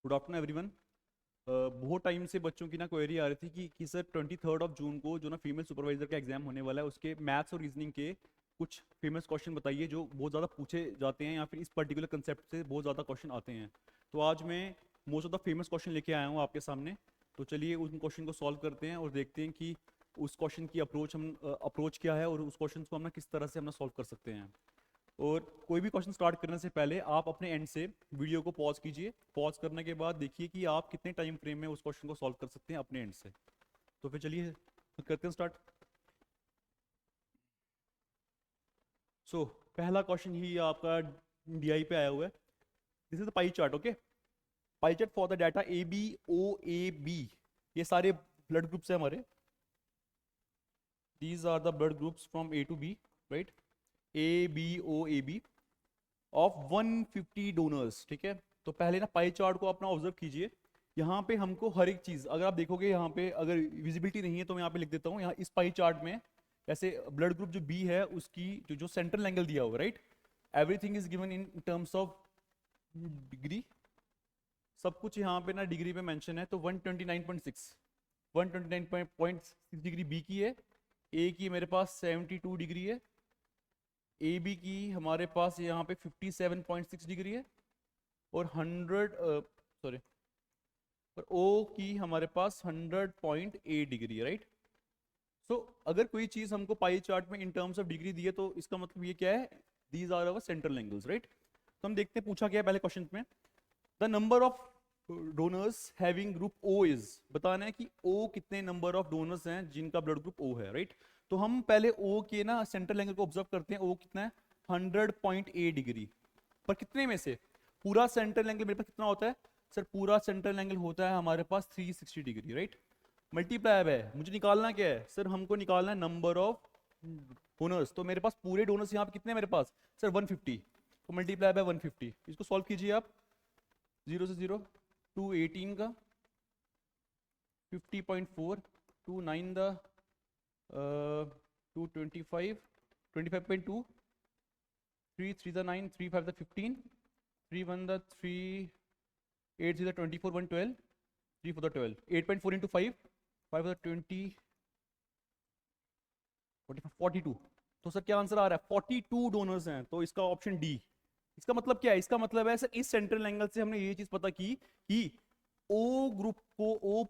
Good afternoon everyone. बहुत time से बच्चों की ना क्वेरी आ रही थी कि सर 23 जून को जो ना फीमेल सुपरवाइजर का एग्जाम होने वाला है, उसके मैथ्स और रीजनिंग के कुछ फेमस क्वेश्चन बताइए जो बहुत ज़्यादा पूछे जाते हैं या फिर इस पर्टिकुलर कंसेप्ट से बहुत ज़्यादा क्वेश्चन आते हैं। तो आज मैं most of the famous question लेके आया हूँ आपके सामने। तो चलिए उन क्वेश्चन को सॉल्व करते हैं और देखते हैं कि उस क्वेश्चन की अप्रोच क्या है और उस क्वेश्चन को हम ना किस तरह से हम ना सॉल्व कर सकते हैं। और कोई भी क्वेश्चन स्टार्ट करने से पहले आप अपने एंड से वीडियो को पॉज कीजिए। पॉज करने के बाद देखिए कि आप कितने टाइम फ्रेम में उस क्वेश्चन को सॉल्व कर सकते हैं अपने एंड से। तो फिर चलिए करते हैं स्टार्ट। सो पहला क्वेश्चन ही आपका डीआई पे आया हुआ है। This is the pie chart. Okay, pie chart for the data A B O A B. ये सारे ब्लड ग्रुप्स हैं हमारे। These are the blood groups from A to B, right. A B O A B of 150 donors. ठीक है, तो पहले ना pie chart को अपना ऑब्जर्व कीजिए। यहाँ पे हमको हर एक चीज, अगर आप देखोगे यहाँ पे, अगर विजिबिलिटी नहीं है तो मैं यहाँ पे लिख देता हूँ। यहाँ इस पाई चार्ट में जैसे ब्लड ग्रुप जो बी है उसकी जो जो सेंट्रल एंगल दिया हुआ, right. Everything is given in terms of degree. सब कुछ यहाँ पे ना डिग्री में मेंशन है। तो 129.6 डिग्री बी की है। ए की मेरे पास 72 डिग्री है। ए बी की हमारे पास यहाँ पे 57.6 डिग्री है। और 100 सॉरी, और ओ की हमारे पास 100.8 डिग्री है, राइट। सो अगर कोई चीज हमको पाई चार्ट में इन टर्म्स ऑफ डिग्री दी है तो इसका मतलब ये क्या है, these are our central angles, right. तो हम देखते हैं पूछा क्या है पहले क्वेश्चन में। The number of donors having group O is, बताना है कि ओ कितने नंबर ऑफ डोनर्स हैं जिनका ब्लड ग्रुप ओ है, राइट। तो हम पहले ओ के ना सेंट्रल एंगल को ऑब्जर्व करते हैं। ओ कितना है, 100.8 डिग्री। पर कितने में से, पूरा सेंट्रल एंगल मेरे पास कितना होता है सर, पूरा सेंट्रल एंगल होता है हमारे पास 360 डिग्री, राइट। मल्टीप्लाई है, मुझे निकालना क्या है सर, हमको निकालना है नंबर ऑफ डोनर्स। तो मेरे पास पूरे डोनर्स यहाँ पे कितने हैं मेरे पास सर, 150। तो मल्टीप्लाई बाय 150, इसको सॉल्व कीजिए आप। 0 से 0, 218 का 50.4, 29 the 225, 25.2, 3 3 the 9, 3 5 the 15, 3 1 the 3, 8 3 the 24, 1 12, 3 4 the 12, 8.4 into 5, 5 the 20, 42। तो सर क्या आंसर आ रहा है, 42 डोनर्स हैं। तो इसका ऑप्शन डी। इसका मतलब क्या है, इसका मतलब है सर इस सेंट्रल एंगल से हमने ये चीज पता की कि ओ ग्रुप को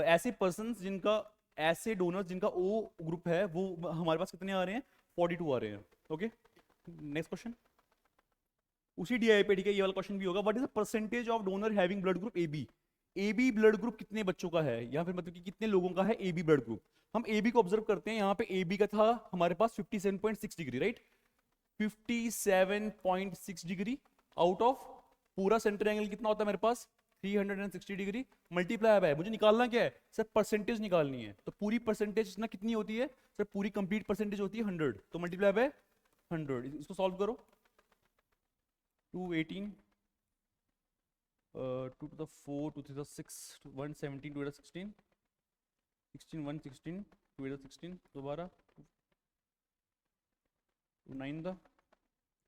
ऐसे पर्सन जिनका, ऐसे डोनर्स जिनका ओ ग्रुप है वो हमारे पास कितने आ रहे हैं, 42 आ रहे हैं। ओके, नेक्स्ट क्वेश्चन उसी डीआई पे। ठीक है, ये वाला क्वेश्चन भी होगा। What is the percentage of donor having blood group A B. A B blood group कितने बच्चों का है, या फिर मतलब कि कितने लोगों का है ए बी ब्लड ग्रुप। हम ए बी को ऑब्जर्व करते हैं। यहाँ पे ए बी का था हमारे पास 57.6 degree, right. 57.6 degree out of पूरा सेंटर एंगल कितना होता है मेरे पास, 360 डिग्री। मल्टीप्लाई है, मुझे निकालना क्या है सर, परसेंटेज निकालनी है। तो पूरी परसेंटेज ना कितनी होती है सर, पूरी कंप्लीट परसेंटेज होती है 100। तो मल्टीप्लाई बाय 100, इसको सॉल्व करो। 218, 2 to the 4, 2 to the 6, 117, 2 to the 16, 16, 116, 2 to the 16, दोबारा 9 the,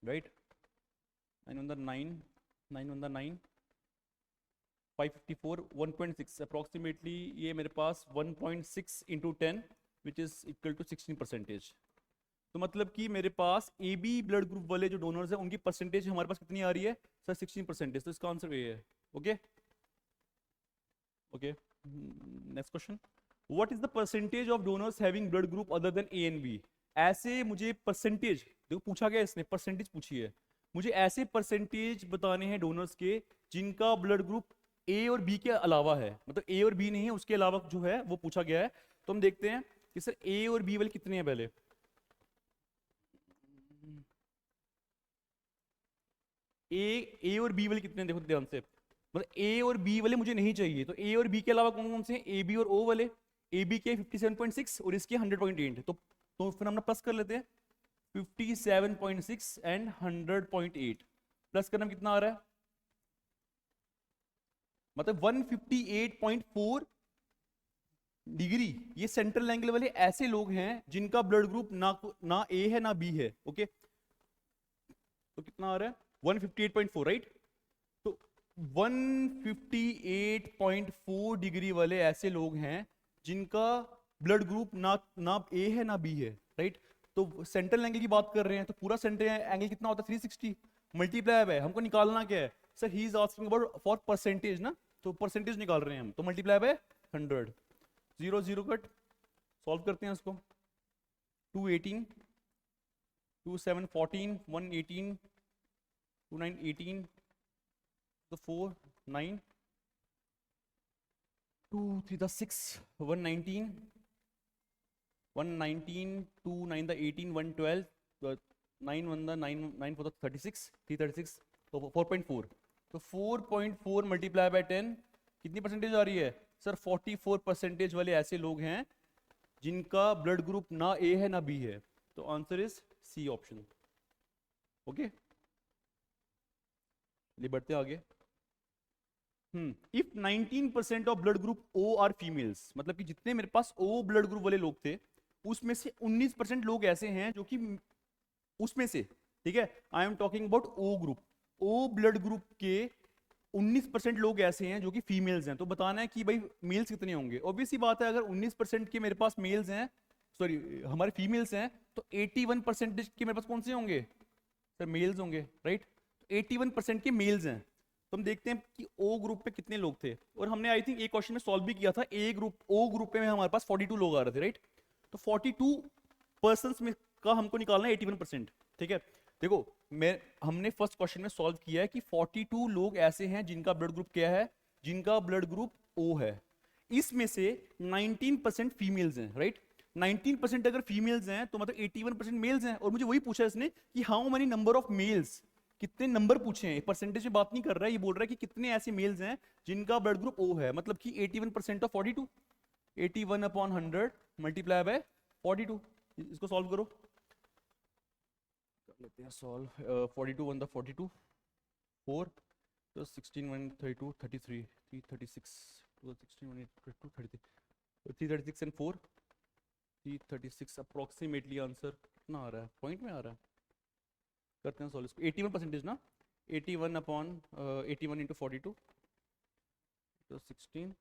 right, 9 on the 9, 9 on the 9, 554, 1.6 approximately। ये मेरे पास 1.6 into 10 which is equal to 16%। तो मतलब कि मेरे पास ए बी ब्लड ग्रुप वाले जो डोनर्स हैं उनकी परसेंटेज हमारे पास कितनी आ रही है सर, 16%। तो इसका आंसर ये है। Okay okay, next question. What is the percentage of donors having blood group other than A and B. ऐसे मुझे परसेंटेज, देखो पूछा गया इसने, परसेंटेज पूछी है। मुझे ऐसे परसेंटेज बताने हैं डोनर्स के जिनका ब्लड ग्रुप ए और बी के अलावा है, मतलब ए और बी नहीं है उसके अलावा जो है वो पूछा गया है। तो हम देखते हैं कि सर ए और बी वाले कितने हैं। पहले ए और बी वाले कितने हैं, देखो ध्यान से। मतलब ए और बी वाले मुझे नहीं चाहिए, तो ए और बी के अलावा कौन कौन से हैं, ए बी और ओ वाले। ए बी के 57.6 और इसके 100.8। तो फिर हम प्लस कर लेते हैं 57.6 एंड 100.8। प्लस करना कितना आ रहा है, मतलब 158.4 डिग्री। ये सेंट्रल एंगल वाले ऐसे लोग हैं जिनका ब्लड ग्रुप ना ए है ना बी है। ओके, तो कितना आ रहा है 158.4, राइट। तो 158.4 डिग्री वाले ऐसे लोग हैं जिनका ब्लड ग्रुप ना ना ए है ना बी है, राइट। तो सेंट्रल एंगल की बात कर रहे हैं, तो पूरा सेंट्रल एंगल कितना होता है 360 मल्टीप्लाई बाय, हमको निकालना क्या है sir, he is asking about for percentage ना, तो परसेंटेज निकाल रहे हैं हम, तो मल्टीप्लाई बाय 100, 0 0 कट, सॉल्व करते हैं इसको। 218 2 7 14 118 2 9 18 तो 4 9 2 3 the 6 119 119 2 9 the 18 112 the 9 1 the 9 9 for the 36 336 तो 4.4, तो 4.4 मल्टीप्लाई बाय 10 कितनी परसेंटेज आ रही है सर, 44% वाले ऐसे लोग हैं जिनका ब्लड ग्रुप ना ए है ना बी है, तो answer is C option. Okay, चलिए बढ़ते हैं आगे। If 19% of blood group O are females, मतलब कि जितने मेरे पास ओ ब्लड ग्रुप वाले लोग थे उसमें से 19% लोग ऐसे हैं जो कि उसमें से, ठीक है, I am talking about O group, O blood group के 19% लोग ऐसे हैं जो कि फीमेल्स हैं, तो बताना है कि भाई मेल्स कितने होंगे। ऑब्वियस सी बात है, अगर 19% के मेरे पास मेल्स हैं, सॉरी हमारे फीमेल्स हैं, तो 81% के मेरे पास कौन से होंगे सर, मेल्स होंगे, राइट। 81% के मेल्स हैं, तो हम देखते हैं कि ओ ग्रुप पे कितने लोग थे, और हमने आई थिंक एक क्वेश्चन में सॉल्व भी किया था, ए ग्रुप ओ ग्रुप पे में हमारे पास 42 लोग आ रहे थे, राइट। तो 42 पर्संस में का हमको निकालना है 81%, ठीक है। देखो हमने फर्स्ट क्वेश्चन में सॉल्व किया है कि 42 लोग ऐसे हैं जिनका ब्लड ग्रुप क्या है, जिनका ब्लड ग्रुप ओ है, इसमें से 19% फीमेल्स हैं, राइट। 19% अगर फीमेल्स हैं तो मतलब 81% मेल्स हैं, और मुझे वही पूछा इसने कि how many number of males, कितने नंबर पूछे हैं, परसेंटेज में बात नहीं कर रहा है, ये बोल रहा है कि कितने ऐसे मेल्स हैं जिनका ब्लड ग्रुप ओ है, मतलब कि 81% ऑफ 42, 81 अपॉन 100 मल्टीप्लाई बाय 42, इसको सॉल्व करो, कर लेते हैं सॉल्व। 42 1 द 42 4 तो 16 1 32 33 336 2 16 1 22 33 336 एंड 4 336 अप्रोक्सीमेटली आंसर कितना आ रहा है, पॉइंट में आ रहा है, करते हैं सॉल्व इसको। 81% ना, 81 अपॉन 81 इंटू 42 तो 16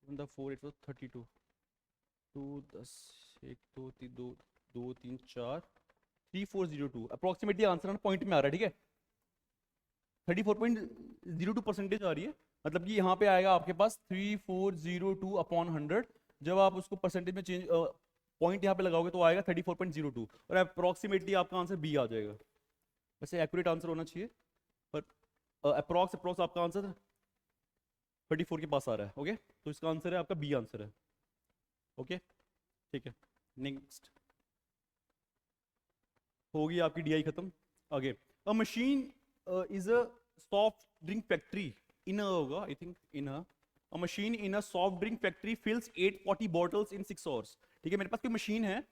1 the 4 it was 32 2 10 1 2 3 2 2 3 4 3402 approximately answer point में आ रहा है, ठीक है। 34.02% आ रही है, मतलब कि यहाँ पे आएगा आपके पास 3402 अपॉन 100, जब आप उसको परसेंटेज में चेंज पॉइंट यहाँ पे लगाओगे तो आएगा 34.02, और अप्रोक्सीमेटली आपका आंसर बी आ जाएगा। वैसे एक्यूरेट आंसर होना चाहिए, पर अप्रोक्स आपका आंसर 34 के पास आ रहा है, ओके, तो इसका आंसर है आपका बी आंसर है, ओके, ठीक है। नेक्स्ट होगी आपकी डीआई खत्म। आगे, a machine is a soft drink factory in होगा I think in a machine in a soft drink factory fills 840 bottles in 6 hours, ठीक है। मेरे पास कोई मशीन है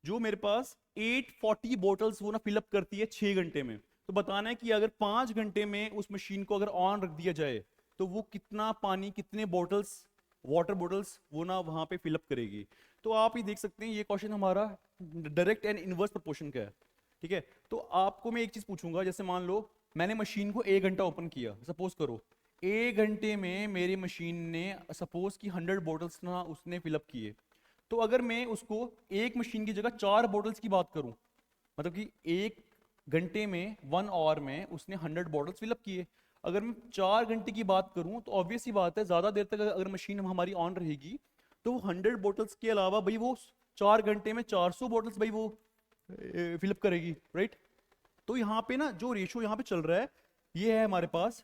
जो मेरे पास 840 बॉटल्स वो ना फिलअप करती है 6 घंटे में, तो बताना है कि अगर 5 घंटे में उस मशीन को अगर ऑन रख दिया जाए तो वो कितना पानी, कितने बॉटल्स, वाटर बॉटल्स वो ना वहां पे फिलअप करेगी। तो आप ही देख सकते हैं ये क्वेश्चन हमारा डायरेक्ट एंड इनवर्स प्रोपोर्शन का है, ठीक है। तो आपको मैं एक चीज पूछूंगा, जैसे मान लो मैंने मशीन को 1 घंटा ओपन किया, सपोज करो 1 घंटे में मेरी मशीन ने सपोज कि 100 बॉटल्स ना उसने फिलअप किए, तो अगर मैं उसको एक मशीन की जगह 4 बॉटल्स की बात करूं, मतलब कि 1 घंटे में 1 आवर में उसने 100 बॉटल्स फिलअप किए, अगर मैं 4 घंटे की बात करूं तो ऑब्वियस ही बात है ज्यादा देर तक अगर मशीन हमारी ऑन रहेगी तो वो 100 बॉटल्स के अलावा भाई वो 4 घंटे में 400 बॉटल्स भाई वो फिलअप करेगी, राइट। तो यहाँ पे ना जो रेशियो यहाँ पे चल रहा है ये है हमारे पास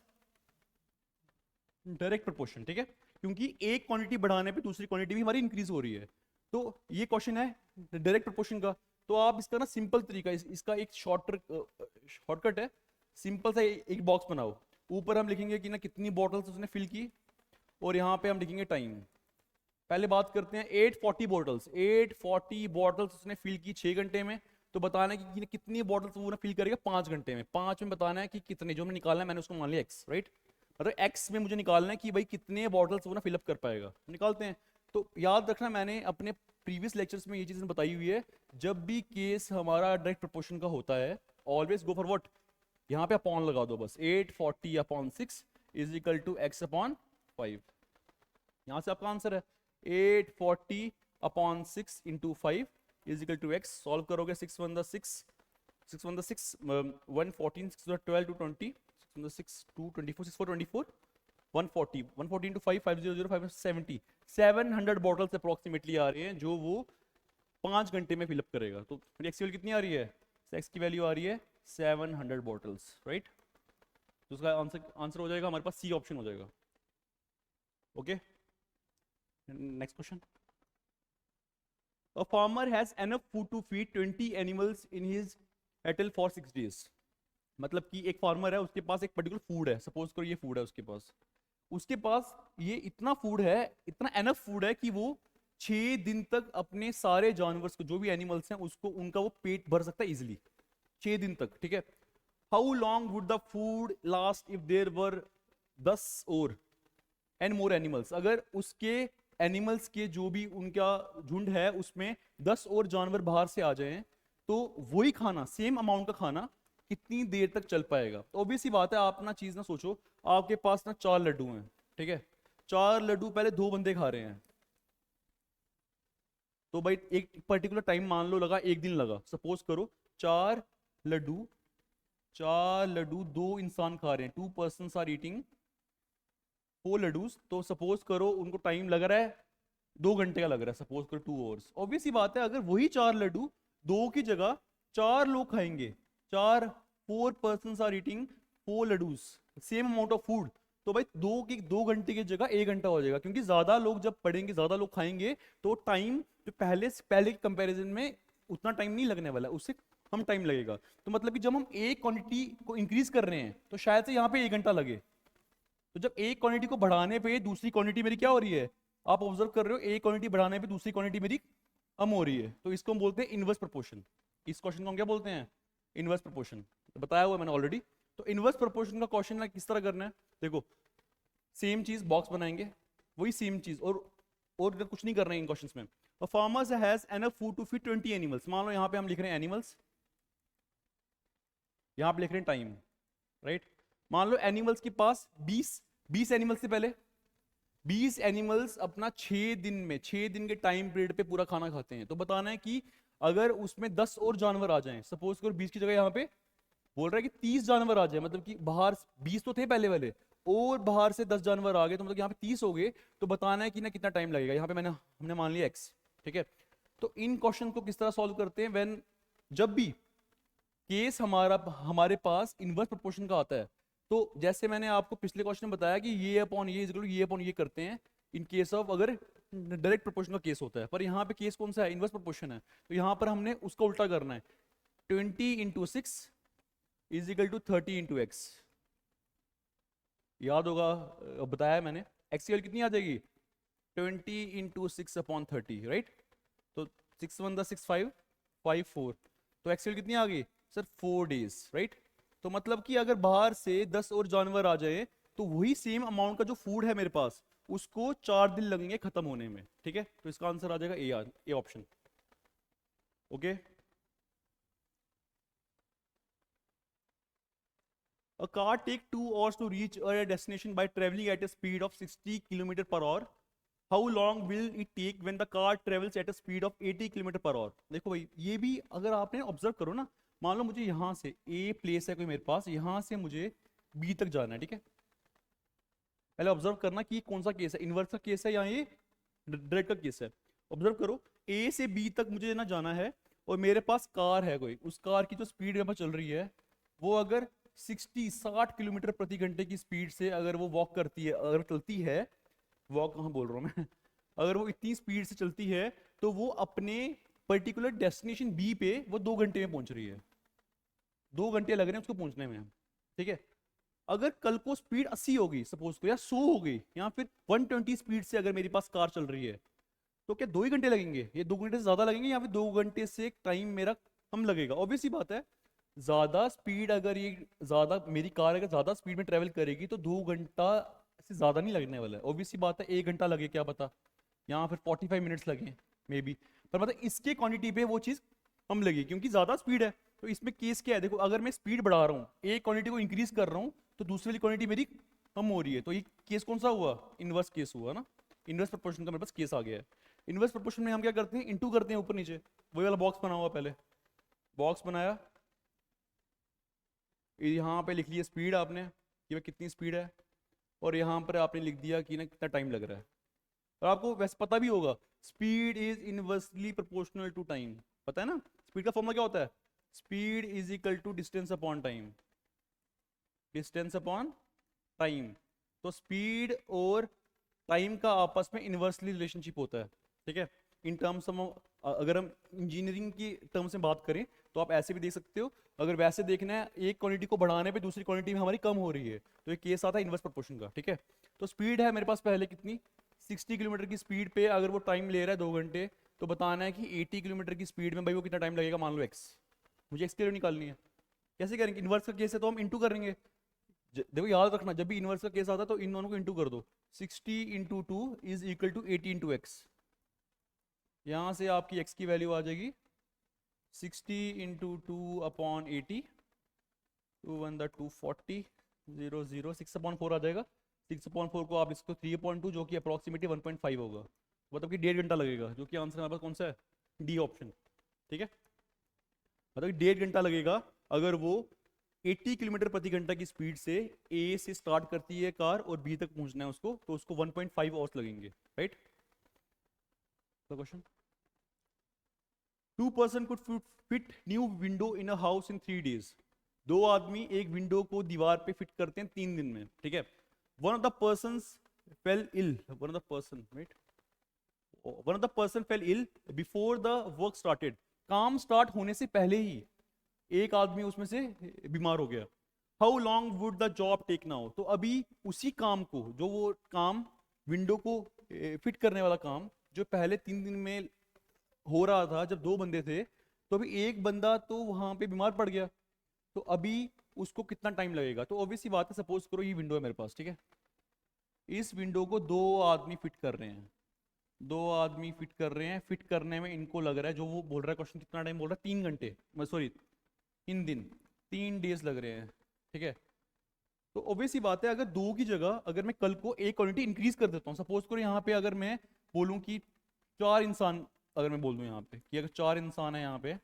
डायरेक्ट प्रोपोर्शन, ठीक है, क्योंकि एक क्वांटिटी बढ़ाने पे दूसरी क्वांटिटी भी हमारी इंक्रीज हो रही है, तो ये क्वेश्चन है डायरेक्ट प्रोपोर्शन का। तो आप इसका ना सिंपल तरीका इसका एक शॉर्टकट है, सिंपल सा एक बॉक्स बनाओ, ऊपर हम लिखेंगे कि ना कितनी बॉटल्स उसने फिल की, और यहाँ पे हम लिखेंगे टाइम। पहले बात करते हैं 840 बॉटल्स, 840 बॉटल्स उसने फिल की 6 घंटे में, तो बताना है कि कितनी बॉटल्स वो ना फिल करेगा 5 घंटे में, 5 में बताना है कि कितने, जो मैं निकालना है मैंने उसको मान लिया एक्स, राइट, मतलब एक्स में मुझे निकालना है कि भाई कितने बॉटल्स वो ना फिलअप कर पाएगा, निकालते हैं। तो याद रखना मैंने अपने प्रीवियस लेक्चर्स में ये चीज़ बताई हुई है, जब भी केस हमारा डायरेक्ट प्रोपोर्शन का होता है ऑलवेज गो फॉर व्हाट, यहाँ पे अपॉन लगा दो बस, 840 upon 6 is equal to x upon 5। यहाँ से आपका आंसर है 840 upon 6 into 5 is equal to x. Solve करोगे 6 1 द 6 6 1 द 6 1 14 6 12 to 20 6 1 the 6 2 24 6 4 24 140 140 into 5 500 570 700 bottles approximately आ रही हैं जो वो 5 घंटे में फिलअप करेगा। तो मेरी एक्स की वैल्यू कितनी आ रही है? एक्स की वैल्यू आ रही है 700 बॉटल्स, राइट। तो उसका आंसर हो जाएगा हमारे पास सी ऑप्शन हो जाएगा। Okay, next question. A farmer has enough food to feed 20 animals in his cattle for 6 days। मतलब कि एक फार्मर है, उसके पास एक पर्टिकुलर फूड है, सपोज करो ये फूड है उसके पास ये इतना फूड है, इतना एनफ फूड है कि वो 6 दिन तक अपने सारे जानवर्स को, जो भी एनिमल्स हैं उसको, उनका वो पेट भर सकता है इजिली 6 दिन तक, ठीक है। How long would the food last if there were 10 और एंड मोर एनिमल्स। अगर उसके एनिमल्स के जो भी उनका झुंड है उसमें 10 और जानवर बाहर से आ जाएं, तो वही खाना, सेम अमाउंट का खाना कितनी देर तक चल पाएगा। तो ऑब्वियस सी बात है, आप ना चीज ना सोचो, आपके पास ना 4 लड्डू हैं, ठीक है। 4 लड्डू पहले 2 बंदे खा रहे हैं, तो भाई एक पर्टिकुलर टाइम मान लो लगा, 1 दिन लगा। सपोज करो 4 लड्डू 2 इंसान खा रहे हैं, 2 पर्सन्स आर ईटिंग 4 लड्डूस। तो सपोज करो उनको टाइम लग रहा है 2 घंटे का लग रहा है, सपोज करो 2 आवर्स। ऑब्वियस सी बात है, अगर वही 4 लड्डू 2 की जगह 4 लोग खाएंगे, 4 persons are eating 4 laddoos, same amount of food, तो भाई 2 घंटे की जगह 1 घंटा हो जाएगा। क्योंकि ज्यादा लोग जब पढ़ेंगे, ज्यादा लोग खाएंगे, तो टाइम जो पहले के कंपैरिजन में उतना टाइम नहीं लगने वाला है, उससे कम टाइम लगेगा। तो मतलब कि जब हम एक क्वांटिटी को इंक्रीज कर रहे हैं तो शायद से यहाँ पे 1 घंटा लगे। तो जब एक क्वांटिटी को बढ़ाने पे दूसरी क्वांटिटी मेरी क्या हो रही है, आप ऑब्जर्व कर रहे हो, एक क्वांटिटी बढ़ाने पे दूसरी क्वांटिटी मेरी कम हो रही है, तो इसको हम बोलते हैं इनवर्स प्रोपोर्शन। इस क्वेश्चन को हम क्या बोलते हैं? Inverse proportion. तो बताया हुआ मैंने ऑलरेडी। तो इनवर्स प्रोपोर्शन का क्वेश्चन ना किस तरह करना है, देखो सेम चीज बॉक्स बनाएंगे, वही सेम चीज, और कुछ नहीं कर रहे हैं इन क्वेश्चंस में। A farmer has enough food to feed 20 animals। मान लो यहाँ पे हम लिख रहे हैं एनिमल्स, यहाँ पे लिख रहे हैं टाइम, राइट। मान लो एनिमल्स के पास 20 एनिमल्स से पहले 20 एनिमल्स अपना 6 दिन में, 6 दिन के टाइम पीरियड पे पूरा खाना खाते हैं। तो बताना है कि अगर उसमें 10 और जानवर आ जाएं, सपोज करो 20 की जगह यहाँ पे बोल रहा है कि 30 जानवर आ जाए, मतलब कि बाहर 20 तो थे पहले वाले, और बाहर से 10 जानवर आ गए, तो मतलब यहाँ पे 30 हो गए। तो बताना है कि ना कितना टाइम लगेगा। यहाँ पे हमने मान लिया x, ठीक है। तो इन क्वेश्चन को किस तरह सॉल्व करते हैं? व्हेन, जब भी केस हमारे पास इनवर्स प्रोपोर्शन का आता है, तो जैसे मैंने आपको पिछले क्वेश्चन में बताया कि ये अपॉन ये करते हैं इन केस ऑफ अगर डायरेक्ट प्रोपोर्शन का केस होता है। पर यहाँ पे केस कौन सा है? इनवर्स प्रोपोर्शन है। तो यहाँ पर हमने उसका उल्टा करना है, 20 into 6 is equal to 30 into x. याद होगा, बताया मैंने, एक्स की वैल्यू कितनी आ जाएगी? 20 इंटू 6 अपॉन 30, राइट। तो 6 1 द 6 5 5 4, तो एक्स की वैल्यू कितनी आ गई सर? 4 days, right. तो मतलब कि अगर बाहर से 10 और जानवर आ जाए, तो वही सेम अमाउंट का जो फूड है मेरे पास, उसको 4 दिन लगेंगे खत्म होने में, ठीक है। तो इसका आंसर आ जाएगा A option. Okay. A car take 2 hours to reach a destination by traveling at a speed of 60 km per hour. How long will it take when the car travels at a speed of 80 km per hour? देखो भाई, ये भी अगर आपने observe करो ना, मान लो मुझे यहाँ से ए प्लेस है कोई मेरे पास, यहाँ से मुझे बी तक जाना है, ठीक है। पहले ऑब्जर्व करना कि कौन सा केस है, इनवर्स का केस है या ये डायरेक्ट का केस है। ऑब्जर्व करो, ए से बी तक मुझे ना जाना है, और मेरे पास कार है कोई, उस कार की जो स्पीड यहाँ पर चल रही है, वो अगर 60 किलोमीटर प्रति घंटे की स्पीड से अगर वो वॉक करती है, अगर चलती है, वॉक कहाँ बोल रहा हूँ मैं अगर वो इतनी स्पीड से चलती है, तो वो अपने पर्टिकुलर डेस्टिनेशन बी पे वो 2 घंटे में पहुंच रही है। 2 घंटे लग रहे हैं उसको पहुंचने में, ठीक है। अगर कल को स्पीड 80 होगी सपोज को, या 100 हो गई, या फिर 120 स्पीड से अगर मेरे पास कार चल रही है, तो क्या 2 ही घंटे लगेंगे? ये 2 घंटे से ज्यादा लगेंगे, या फिर 2 घंटे से टाइम मेरा कम लगेगा? ऑब्वियस ही बात है, ज्यादा स्पीड, अगर ये ज्यादा मेरी कार अगर ज्यादा स्पीड में ट्रेवल करेगी, तो 2 घंटा से ज्यादा नहीं लगने वाला है। ऑब्वियस ही बात है, 1 घंटा लगे क्या पता, यहाँ फिर 45 मिनट्स लगे मे बी, पर मतलब इसके क्वांटिटी पे वो चीज कम लगी, क्योंकि ज्यादा स्पीड है। तो इसमें केस क्या है, देखो अगर मैं स्पीड बढ़ा रहा हूँ, एक क्वांटिटी को इंक्रीज कर रहा हूँ, तो दूसरी वाली क्वांटिटी मेरी कम हो रही है। तो ये केस कौन सा हुआ? इनवर्स केस हुआ ना, इनवर्स प्रोपोर्शन का मेरे पास केस आ गया है। इनवर्स प्रोपोर्शन में हम क्या करते हैं, इनटू करते हैं ऊपर नीचे, वही वाला बॉक्स बना हुआ, पहले बॉक्स बनाया, यहाँ पे लिख लिया स्पीड आपने कि भाई कितनी स्पीड है, और यहाँ पर आपने लिख दिया कि ना कितना टाइम लग रहा है। और आपको वैसे पता भी होगा speed is inversely proportional to time, पता है ना स्पीड का फॉर्मूला क्या होता है, speed is equal to distance upon time, distance upon time. तो स्पीड और टाइम का आपस में इनवर्सली रिलेशनशिप होता है, ठीक है। इन टर्म्स अगर हम इंजीनियरिंग की टर्म्स में बात करें तो आप ऐसे भी देख सकते हो, अगर वैसे देखना है एक क्वांटिटी को बढ़ाने पे दूसरी क्वांटिटी में हमारी कम हो रही है, तो ये केस आता है इनवर्स प्रोपोर्शन का, ठीक है। तो स्पीड है मेरे पास पहले कितनी, 60 किलोमीटर की स्पीड पे अगर वो टाइम ले रहा है 2 घंटे, तो बताना है कि 80 किलोमीटर की स्पीड में भाई वो कितना टाइम लगेगा, मान लो एक्स, मुझे एक्स की वैल्यू निकालनी है। कैसे करेंगे, इनवर्स का केस है तो हम इंटू करेंगे। देखो याद रखना, जब भी इनवर्स का केस आता है तो इन दोनों को इंटू कर दो, 60 into two is equal to 80 into x. यहाँ से आपकी एक्स की वैल्यू आ जाएगी 60 इंटू टू अपॉन 80, 2 1 240, 0 0 6 अपॉन 4 आ जाएगा। 6 अपॉन 4 को आप लिख सकते हो 3/2, जो कि अप्रॉक्सीमेटली 1.5 होगा, मतलब कि 1.5 घंटा लगेगा, जो कि आंसर हमारे पास कौन सा है, डी ऑप्शन, ठीक है। मतलब कि 1.5 घंटा लगेगा अगर वो 80 किलोमीटर प्रति घंटा की स्पीड से ए से स्टार्ट करती है कार और बी तक पहुंचना है उसको, तो उसको 1.5 आवर्स लगेंगे, राइट। तो question, 2 person could fit new window in a house in 3 days। 2 आदमी एक विंडो को दीवार पे फिट करते हैं 3 दिन में, ठीक है। One of the person fell ill, one of the person, right, one of the person fell ill before the work started. काम स्टार्ट होने से पहले ही एक आदमी उसमें से बीमार हो गया। How long would the job take now. तो अभी उसी काम को, जो वो काम विंडो को फिट करने वाला काम जो पहले 3 दिन में हो रहा था जब 2 बंदे थे, तो अभी एक बंदा तो वहां पे बीमार पड़ गया, तो अभी उसको कितना टाइम लगेगा। तो ऑब्वियसली बात है, सपोज करो ये विंडो है मेरे पास, ठीक है, इस विंडो को 2 आदमी फिट कर रहे हैं, 2 आदमी फिट कर रहे हैं, फिट करने में इनको लग रहा है, जो वो बोल रहा है क्वेश्चन कितना टाइम बोल रहा है, 3 घंटे, सॉरी 3 दिन, 3 days लग रहे हैं, ठीक है। तो ऑब्वियस ही बात है, अगर 2 की जगह अगर मैं कल को एक क्वांटिटी इंक्रीज कर देता हूँ, सपोज करो यहाँ पे अगर मैं बोलूँ कि 4 इंसान, अगर मैं बोल दूँ यहाँ पे कि अगर 4 इंसान है यहाँ पे,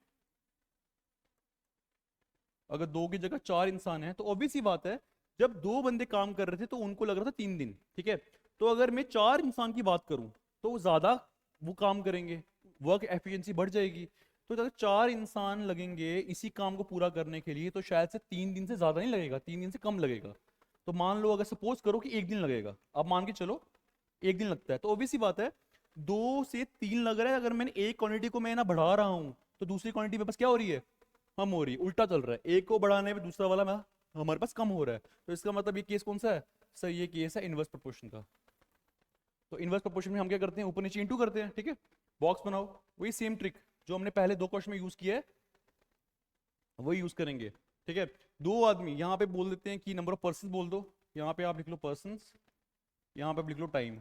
अगर 2 की जगह 4 इंसान है, तो ऑब्वियस ही बात है जब 2 बंदे काम कर रहे थे तो उनको लग रहा था 3 दिन, ठीक है। तो अगर मैं 4 इंसान की बात करूं तो ज्यादा वो काम करेंगे, वर्क एफिशिएंसी बढ़ जाएगी। तो अगर 4 इंसान लगेंगे इसी काम को पूरा करने के लिए, तो शायद से 3 दिन से ज्यादा नहीं लगेगा, 3 दिन से कम लगेगा। तो मान लो अगर सपोज करो कि 1 दिन लगेगा, अब मान के चलो 1 दिन लगता है, तो ऑब्वियस ही बात है 2 से 3 लग रहा है। अगर मैंने एक क्वांटिटी को मैं ना बढ़ा रहा हूँ, तो दूसरी क्वांटिटी मेरे पास क्या हो रही है, कम हो रही है, उल्टा चल रहा है, एक को बढ़ाने में दूसरा वाला मैं हमारे पास कम हो रहा है। तो इसका मतलब ये केस कौन सा है सर, ये केस है इनवर्स प्रोपोर्शन का। तो इनवर्स प्रोपोर्शन में हम क्या करते हैं, ऊपर नीचे इंटू करते हैं, ठीक है। बॉक्स बनाओ, वही सेम ट्रिक जो हमने पहले 2 क्वेश्चन में यूज किया है वही यूज करेंगे, ठीक है। 2 आदमी यहाँ पे बोल देते हैं कि नंबर ऑफ पर्सन बोल दो, यहाँ पे आप लिख लो पर्सन, यहाँ पे लिख लो टाइम।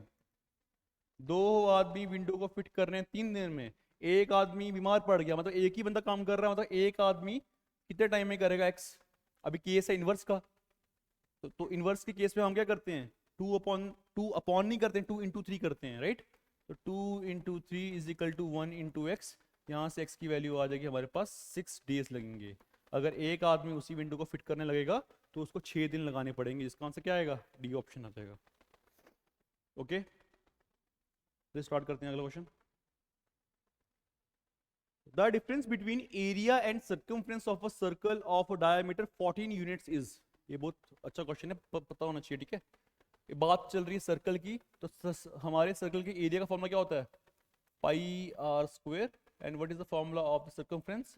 2 आदमी विंडो को फिट कर रहे हैं 3 दिन में, एक आदमी बीमार पड़ गया, मतलब एक ही बंदा काम कर रहा है, मतलब एक आदमी कितने टाइम में करेगा एक्स। अभी केस है इनवर्स का, तो इनवर्स के केस में हम क्या करते हैं, 2 अपॉन नहीं करते हैं, 2 into 3 करते हैं, राइट। तो 2 into 3 is equal to 1 into x। यहाँ से x की वैल्यू आ जाएगी हमारे पास 6 days लगेंगे। अगर एक आदमी उसी विंडो को फिट करने लगेगा तो उसको 6 दिन लगाने पड़ेंगे, जिसका आंसर क्या आएगा, डी ऑप्शन आ जाएगा। ओके, तो स्टार्ट करते हैं अगला question. The difference between area and circumference of a circle of diameter 14 units is. ये बहुत अच्छा क्वेश्चन है, पता होना चाहिए, ठीक है। ये बात चल रही है सर्कल की, तो हमारे सर्कल के एरिया का फॉर्मूला क्या होता है, pi r square. And what is the formula of the circumference,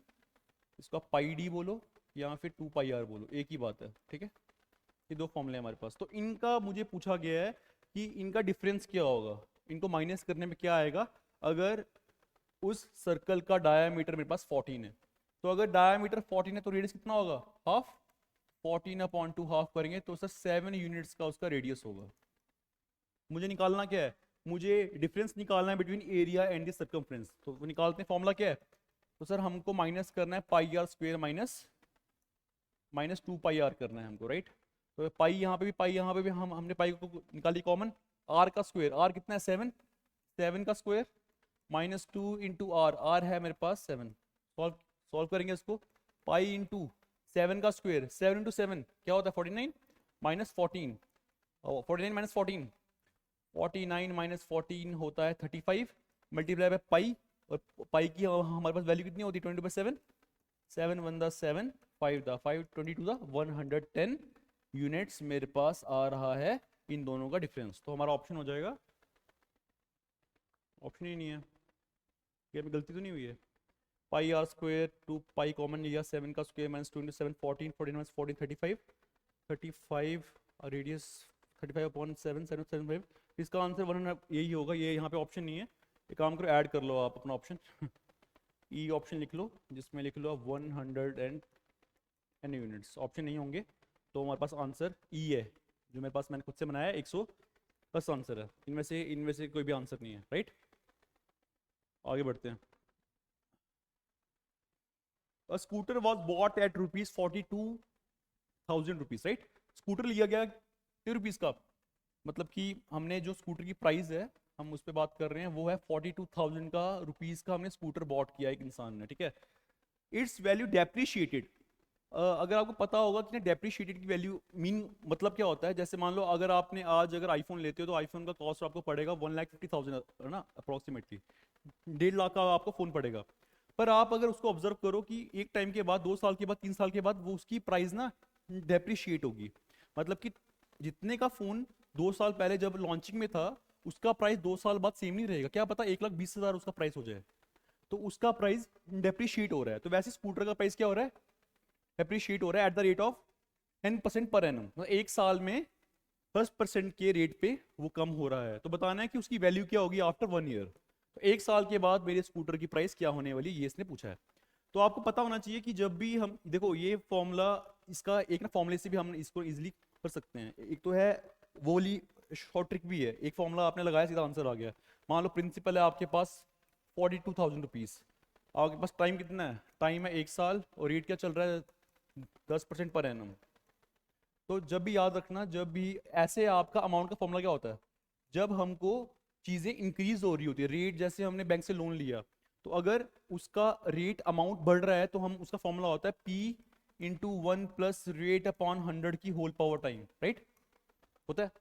इसको पाई डी बोलो या फिर 2 पाई आर बोलो, एक ही बात है, ठीक है। ये 2 फॉर्मूले हमारे पास। तो इनका मुझे पूछा गया है कि इनका डिफरेंस क्या होगा, इनको माइनस करने में क्या आएगा। अगर उस सर्कल का डायामीटर मेरे पास 14 है, तो अगर डायामीटर 14 है तो रेडियस कितना होगा, हाफ। 14/2 हाफ करेंगे तो सर 7 यूनिट्स का उसका रेडियस होगा। मुझे निकालना क्या है, मुझे डिफरेंस निकालना है between area and the circumference. तो वो निकालते हैं, फॉर्मूला क्या है, तो सर हमको माइनस करना है pi r square minus 2 pi r करना है हमको, राइट। तो पाई यहाँ पे भी, पाई यहाँ पे भी, हमने पाई को निकाली कॉमन। आर का स्क्वायर, आर कितना है 7, 7 का square minus 2 into R, R है मेरे पास 7। सॉल्व सॉल्व करेंगे इसको। पाई इंटू 7 का स्क्वायर, 7 इंटू 7 क्या होता है 49 माइनस 14, 49 माइनस 14, 49 माइनस 14 होता है 35 मल्टीप्लाई बाय पाई। और पाई की हमारे पास वैल्यू कितनी होती है 20/7, 7 1 द 7, 5 द 5, 22 द 110 यूनिट्स मेरे पास आ रहा है इन दोनों का डिफरेंस। तो हमारा ऑप्शन हो जाएगा, ऑप्शन ही नहीं है, ये में गलती तो नहीं हुई है। Pi r square 2 pi common लिया, 7 का square minus 2 into 7 14, 14 minus 14 35, 35 radius 35/7 775। इसका आंसर 100 यही होगा। ये यहाँ पे ऑप्शन नहीं है, एक काम करो ऐड कर लो आप अपना ऑप्शन ई ऑप्शन लिख लो, जिसमें लिख लो आप 100 यूनिट्स। ऑप्शन नहीं होंगे तो हमारे पास आंसर ई है, जो मेरे पास मैंने खुद से बनाया 110 आंसर है। इनमें से कोई भी आंसर नहीं है, राइट। आगे बढ़ते हैं। A scooter was bought at rupees 42,000 rupees, right. Scooter लिया गया कितने रुपीज का, मतलब कि हमने जो स्कूटर की प्राइस है हम उस पर बात कर रहे हैं, वो है 42,000 का रुपीज का हमने स्कूटर बॉट किया एक इंसान ने, ठीक है। It's value depreciated. अगर आपको पता होगा कि डेप्रिशिएटेड की वैल्यू मीन मतलब क्या होता है, जैसे मान लो अगर आपने आज अगर आईफोन लेते हो तो आईफोन का कॉस्ट आपको पड़ेगा 1,50,000 है ना, अप्रोक्सीमेटली 1.5 लाख का आपको फोन पड़ेगा। पर आप अगर उसको ऑब्जर्व करो कि एक टाइम के बाद, 2 साल के बाद, 3 साल के बाद वो उसकी प्राइस ना डेप्रिशिएट होगी। मतलब कि जितने का फोन 2 साल पहले जब लॉन्चिंग में था उसका प्राइस 2 साल बाद सेम नहीं रहेगा। क्या पता 1,20,000 उसका प्राइस हो जाए, तो उसका प्राइस डेप्रिशिएट हो रहा है। तो वैसे स्कूटर का प्राइस क्या हो रहा है, डेप्रिशिएट हो रहा है at the rate of 10% per annum. मतलब एक साल में 10% के रेट पे वो कम हो रहा है। तो बताना है कि उसकी वैल्यू क्या होगी आफ्टर 1 ईयर। तो एक साल के बाद मेरे स्कूटर की प्राइस क्या होने वाली, ये इसने पूछा है। तो आपको पता होना चाहिए कि जब भी हम देखो ये फॉर्मूला, इसका एक ना फॉर्मूले से भी हम इसको इजीली कर सकते हैं। एक तो है वो वाली शॉर्ट ट्रिक भी है, एक फॉर्मूला आपने लगाया सीधा आंसर आ गया। मान लो प्रिंसिपल है आपके पास 42,000 रुपीज, आपके पास टाइम कितना है, टाइम है 1 साल, और रेट क्या चल रहा है 10% पर एनम। तो जब भी याद रखना, जब भी ऐसे आपका अमाउंट का फॉर्मूला क्या होता है, जब हमको चीज़ें इंक्रीज हो रही होती है, रेट जैसे हमने बैंक से लोन लिया, तो अगर उसका रेट अमाउंट बढ़ रहा है तो हम उसका फॉर्मूला होता है P into 1 plus rate upon 100 की होल पावर टाइम, राइट होता है।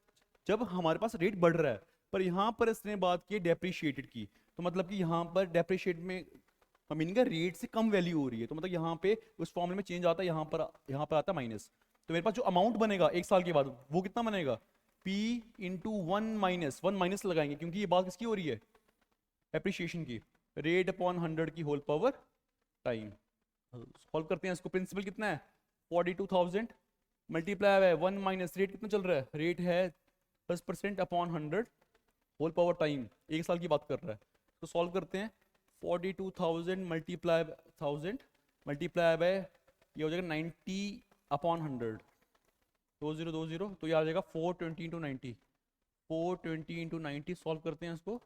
जब हमारे पास रेट बढ़ रहा है, पर यहाँ पर इसने बात की डेप्रिशिएटेड की, तो मतलब कि यहाँ पर डेप्रिशिएट में मीनिंग है रेट से कम वैल्यू हो रही है। तो मतलब यहाँ पे उस फॉर्मूले में चेंज आता है, यहाँ पर आता है माइनस। तो मेरे पास जो अमाउंट बनेगा एक साल के बाद वो कितना बनेगा, P इंटू 1 माइनस लगाएंगे, क्योंकि ये बात किसकी हो रही है, एप्रिशिएशन की, रेट अपॉन 100 की होल पावर टाइम। सॉल्व करते हैं इसको। प्रिंसिपल कितना है 42,000 मल्टीप्लाई बाय 1 माइनस रेट कितना चल रहा है, रेट है 10% अपॉन 100 होल पावर टाइम, एक साल की बात कर रहा है। तो सॉल्व करते हैं। 42,000 मल्टीप्लाई 1000 मल्टीप्लाई बाय ये हो जाएगा 90 अपॉन 100, 2020, तो ये आ जाएगा 420 इंटू 90, 420 इंटू 90। सॉल्व करते हैं इसको,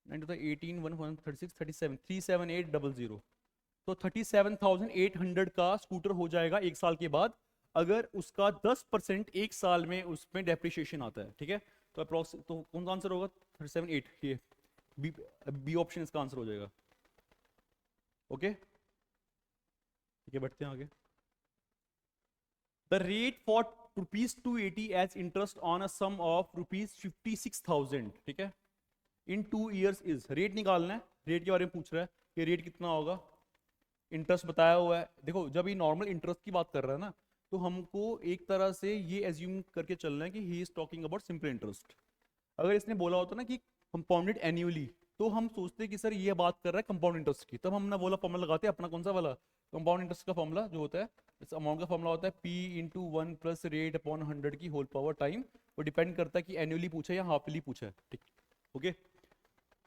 9 तो 18 1 36 37 37800, तो 37,800 का स्कूटर हो जाएगा एक साल के बाद, अगर उसका 10% एक साल में उसमें डेप्रिशिएशन आता है, ठीक है। तो अप्रोक्स तो कौन सा आंसर होगा 378, ये बी ऑप्शन इसका आंसर हो जाएगा। ओके ठीक है, बढ़ते हैं आगे। The rate for ₹280 as interest on a sum of ₹56,000, ठीक है, इन 2 ईयर्स इज, रेट निकालना है, रेट के बारे में पूछ रहा है कि रेट कितना होगा, इंटरेस्ट बताया हुआ है। देखो जब ये नॉर्मल इंटरेस्ट की बात कर रहा है ना, तो हमको एक तरह से ये एज्यूम करके चलना है कि he is talking about simple interest. अगर इसने बोला होता ना कि कंपाउंडेड एन्युअली, तो हम सोचते कि सर ये बात कर रहा है कंपाउंड इंटरेस्ट की, तब हम ना बोला फॉर्मूला लगाते हैं अपना, कौन सा वाला, कंपाउंड इंटरेस्ट का फॉर्मूला जो होता है, इस अमाउंट का फॉर्मूला होता है P into 1 plus rate upon 100 की होल पावर टाइम। वो डिपेंड करता है कि एनुअली पूछा है या हाफली पूछा है, ठीक। ओके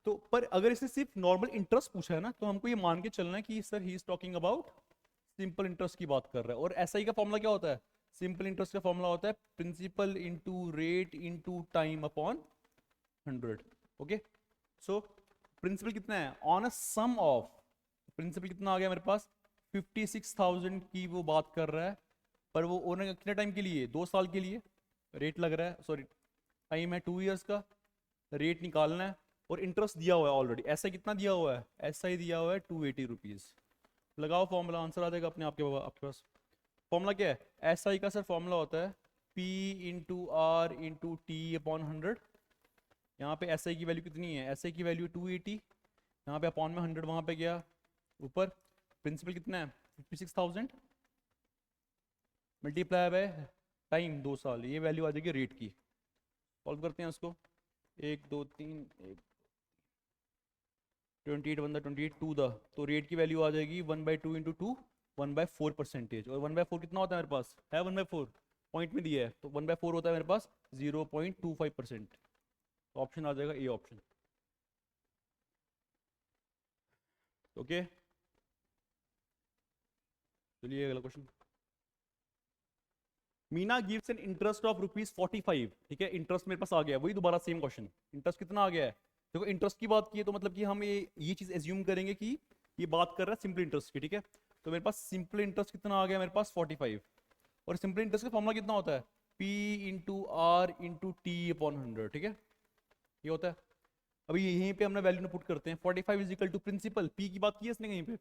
तो पर अगर इसने सिर्फ नॉर्मल इंटरेस्ट पूछा है ना, तो हमको ये मान के चलना है कि sir he is talking about simple interest की बात कर रहा है। और एसआई का फॉर्मूला क्या होता है, सिंपल इंटरेस्ट का फॉर्मूला होता है principal into rate into time upon 100। Okay so principal कितना है on a sum of, principal कितना आ गया मेरे पास 56,000 की वो बात कर रहा है, पर वो ओनर कितने टाइम के लिए, 2 साल के लिए रेट लग रहा है, सॉरी टाइम है 2 ईयर्स का, रेट निकालना है और इंटरेस्ट दिया हुआ है ऑलरेडी। ऐसा कितना दिया हुआ है, ऐसा ही दिया हुआ है 280 रुपीज़। लगाओ फॉर्मूला, आंसर आ जाएगा अपने आपके पास। फॉर्मूला क्या है, एस आई का सर फॉर्मूला होता है P into R into T upon 100। यहाँ पे एस आई की वैल्यू कितनी है, एस आई की वैल्यू 280, यहाँ पे अपॉन में 100 वहाँ पे गया ऊपर। प्रिंसिपल कितना है 56,000 मल्टीप्लाई बाय टाइम 2 साल, ये वैल्यू आ जाएगी रेट की। सॉल्व करते हैं उसको, 1 2 3 28 1 28 2 द, तो रेट की वैल्यू आ जाएगी 1/2 इंटू 2 1/4%। और 1/4 कितना होता है मेरे पास, है 1/4 पॉइंट में दिया है, तो 1/4 होता है मेरे पास 0.25%। ऑप्शन आ जाएगा ए ऑप्शन। ओके चलिए अगला question. Meena gives an interest of ₹45, ठीक है, इंटरेस्ट मेरे पास आ गया, वही दोबारा सेम क्वेश्चन, इंटरेस्ट कितना आ गया है। देखो इंटरेस्ट की बात की है तो मतलब कि हम ये चीज एज्यूम करेंगे कि ये बात कर रहा है सिंपल इंटरेस्ट की, ठीक है। तो मेरे पास सिंपल इंटरेस्ट कितना आ गया मेरे पास 45, और सिंपल इंटरेस्ट का फॉर्मूला कितना होता है P into R into T upon 100, ठीक है, ये होता है। अभी यहीं पे हमने वैल्यू पुट करते हैं, 45 is equal to principal, P की बात की है इसने कहीं पे,